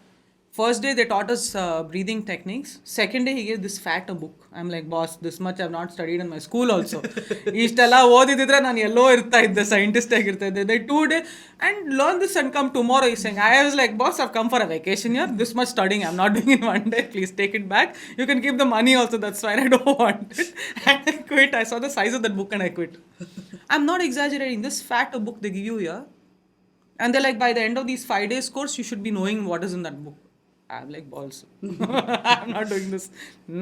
First day, they taught us breathing techniques. Second day, he gave this fat a book. I'm like, boss, this much I've not studied in my school also. Ishtella ಓದಿದ್ರೆ ನಾನು ಎಲ್ಲೋ ಇರ್ತಾ ಇದ್ದೆ scientist ಆಗಿರ್ತಾ ಇದ್ದೆ. They 2 days and learn this and come tomorrow. He's saying, I was like, boss, I've come for a vacation here. This much studying, I'm not doing in one day. Please take it back. You can keep the money also. That's fine. I don't want it. And I quit. I saw the size of that book and I quit. I'm not exaggerating. This fat a book they give you here. And they're like, by the end of these 5 days course, you should be knowing what is in that book. I'm like, balls. I'm not doing this.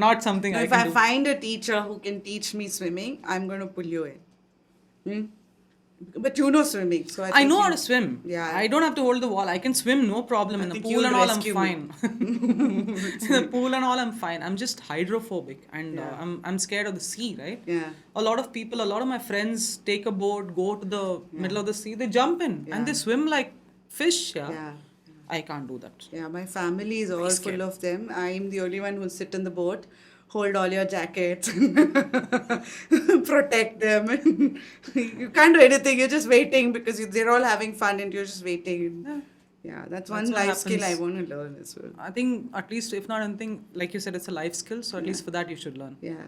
Not something I If can I do. find a teacher who can teach me swimming, I'm going to pull you in. But you know swimming, so I know how to swim. Yeah. I don't have to hold the wall. I can swim, no problem. In the think pool you'll and all, I'm rescue me. fine. In the pool and all, I'm fine. I'm just hydrophobic, and I'm scared of the sea, right? Yeah. A lot of people, a lot of my friends take a boat, go to the middle of the sea, they jump in and they swim like fish. Yeah. I can't do that. Yeah, my family is all full of them. I'm the only one who'll sit in the boat, hold all your jackets, protect them. You can't do anything. You're just waiting because they're all having fun and you're just waiting. Yeah, that's one what life skill I happens. want to learn as well. I think at least, if not anything, like you said, it's a life skill. So at least for that, you should learn. Yeah.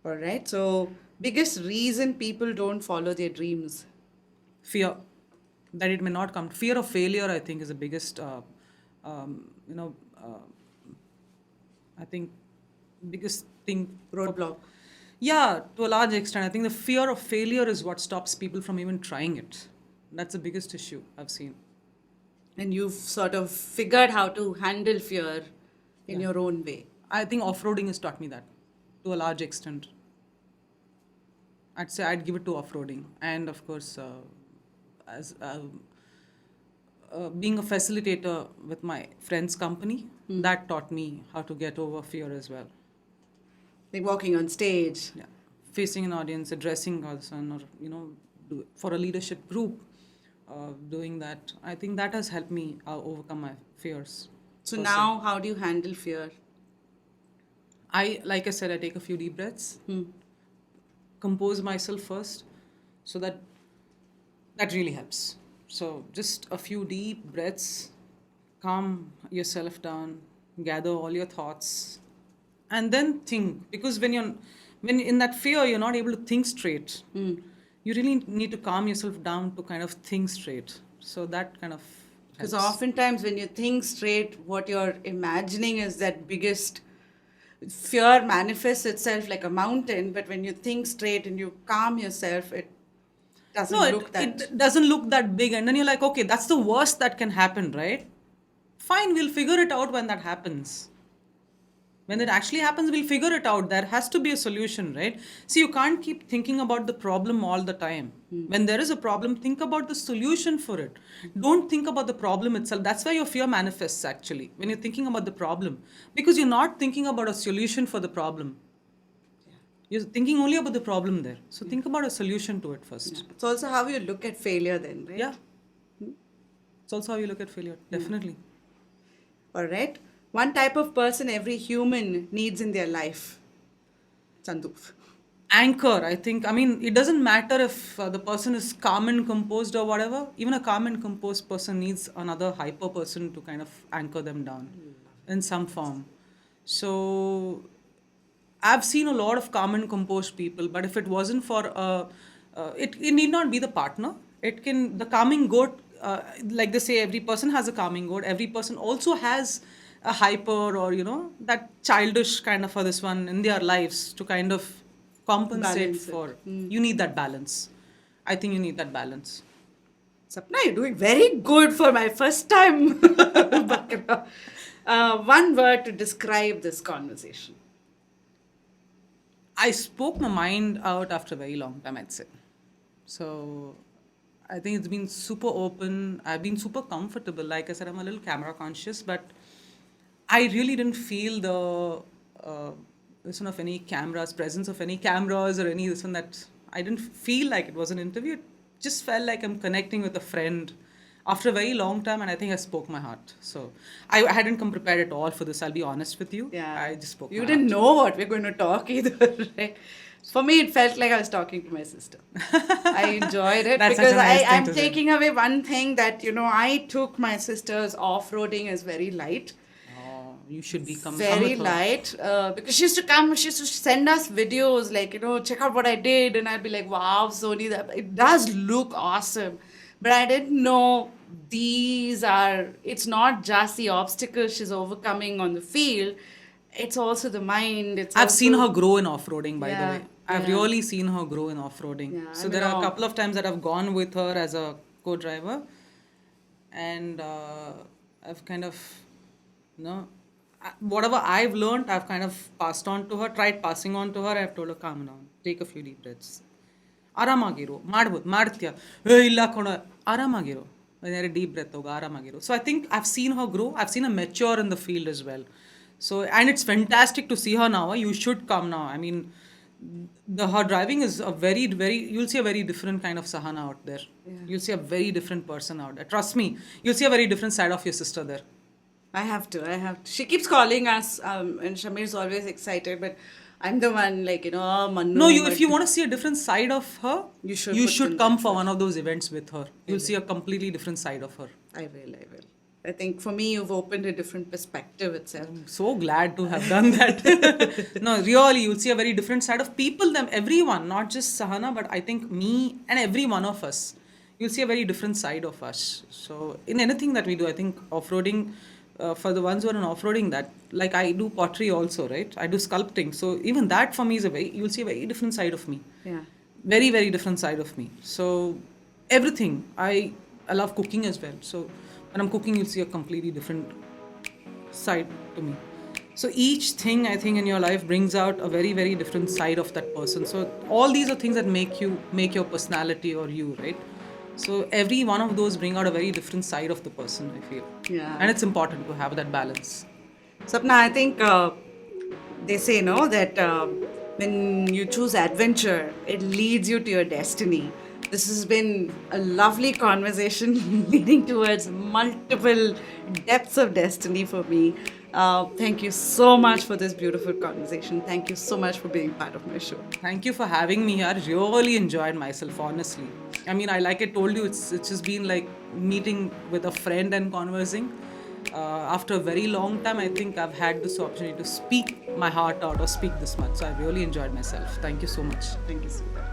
All right. So, biggest reason people don't follow their dreams? Fear that it may not come. Fear of failure, I think, is the biggest, I think, biggest thing. Roadblock. Yeah, to a large extent. I think the fear of failure is what stops people from even trying it. That's the biggest issue I've seen. And you've sort of figured how to handle fear in your own way? I think off-roading has taught me that to a large extent. I'd say I'd give it to off-roading. And of course, as being a facilitator with my friend's company, that taught me how to get over fear as well. Like walking on stage. Yeah, facing an audience, addressing person, or for a leadership group, doing that. I think that has helped me overcome my fears. So now, how do you handle fear? Like I said, I take a few deep breaths, compose myself first, so that really helps. So just a few deep breaths, calm yourself down, gather all your thoughts, and then think. Because when in that fear, you're not able to think straight. You really need to calm yourself down to kind of think straight. So that kind of Because helps. oftentimes when you think straight, what you're imagining is that biggest fear manifests itself like a mountain, but when you think straight and you calm yourself, it doesn't look that. It doesn't look that big, and then you're like, okay, that's the worst that can happen, right? Fine, we'll figure it out when that happens. When it actually happens, we'll figure it out. There has to be a solution, right? See, you can't keep thinking about the problem all the time. When there is a problem, think about the solution for it. Don't think about the problem itself. That's why your fear manifests, actually, when you're thinking about the problem. Because you're not thinking about a solution for the problem. You're thinking only about the problem there. So think about a solution to it first. It's also how you look at failure then, right? Yeah. It's also how you look at failure, definitely. All right. One type of person every human needs in their life. Chandu. Anchor, I think. I mean, it doesn't matter if the person is calm and composed or whatever. Even a calm and composed person needs another hyper person to kind of anchor them down in some form. So I've seen a lot of calm and composed people, but if it wasn't for it need not be the partner. The calming goat, like they say, every person has a calming goat. Every person also has a hyper or that childish kind of for this one in their lives to kind of compensate Balance it. for. You need that balance. I think you need that balance. Sapna, you're doing very good for my first time. One word to describe this conversation. I spoke my mind out after a very long time, I'd say. So I think it's been super open. I've been super comfortable. Like I said, I'm a little camera conscious, but I really didn't feel the this one of any cameras, presence of any cameras or any this one that I didn't feel like it was an interview. It just felt like I'm connecting with a friend after a very long time, and I think I spoke my heart. So I hadn't come prepared at all for this. I'll be honest with you. Yeah. I just spoke. You my didn't heart. know what we're going to talk either, right? For me, it felt like I was talking to my sister. I enjoyed it That's because such a nice thing I'm to say. taking away one thing that, I took my sister's off-roading as very light. Oh, you should become Very light because she used to send us videos like, check out what I did. And I'd be like, wow, Sony, it does look awesome. But I didn't know it's not just the obstacles she's overcoming on the field. It's also the mind. I've seen her grow in off-roading, by the Yeah, way. I've yeah. really seen her grow in off-roading. Yeah, So I there are a know. couple of times that I've gone with her as a co-driver, and I've kind of, whatever I've learned, I've kind of passed on to her, tried passing on to her. I've told her, calm down, take a few deep breaths. ಆರಾಮಾಗಿರು ಮಾಡ್ತೀಯ ಇಲ್ಲ ಕೊಣ ಆರಾಮಾಗಿರು deep breath ಹೋಗ ಆರಾಮಾಗಿರು. So I think I've seen her grow. I've seen her mature in the field as well. So, and it's fantastic to see her now. You should come now. I mean, her driving is a very, very, you'll see a very different kind of Sahana out there. Yeah. You'll see a very different person out there. Trust me, you'll see a very different side of your sister there. I have to. She keeps calling us, and Shamir's always excited, but I'm the one like, Manu. No, if you want to see a different side of her, You should you put should in come that for one of those events with her. You'll see a completely different side of her. I will. I think for me, you've opened a different perspective itself. I'm so glad to have done that. No, really, you'll see a very different side of people, everyone, not just Sahana, but I think me and every one of us. You'll see a very different side of us. So in anything that we do, I think off-roading, for the ones who are in off-roading, that, like I do pottery also, right? I do sculpting. So even that for me is you'll see a very different side of me. Yeah. Very, very different side of me. So everything. I love cooking as well. So when I'm cooking, you'll see a completely different side to me. So each thing I think in your life brings out a very, very different side of that person. So all these are things that make your personality or you, right? So every one of those bring out a very different side of the person, I feel. Yeah. And it's important to have that balance. Sapna, I think they say no that when you choose adventure, it leads you to your destiny. This has been a lovely conversation leading towards multiple depths of destiny for me. Thank you so much for this beautiful conversation. Thank you so much for being part of my show. Thank you for having me here. I really enjoyed myself, honestly. I mean, like I told you, it's just been like meeting with a friend and conversing. After a very long time, I think I've had this opportunity to speak my heart out or speak this much. So I really enjoyed myself. Thank you so much. Thank you so much.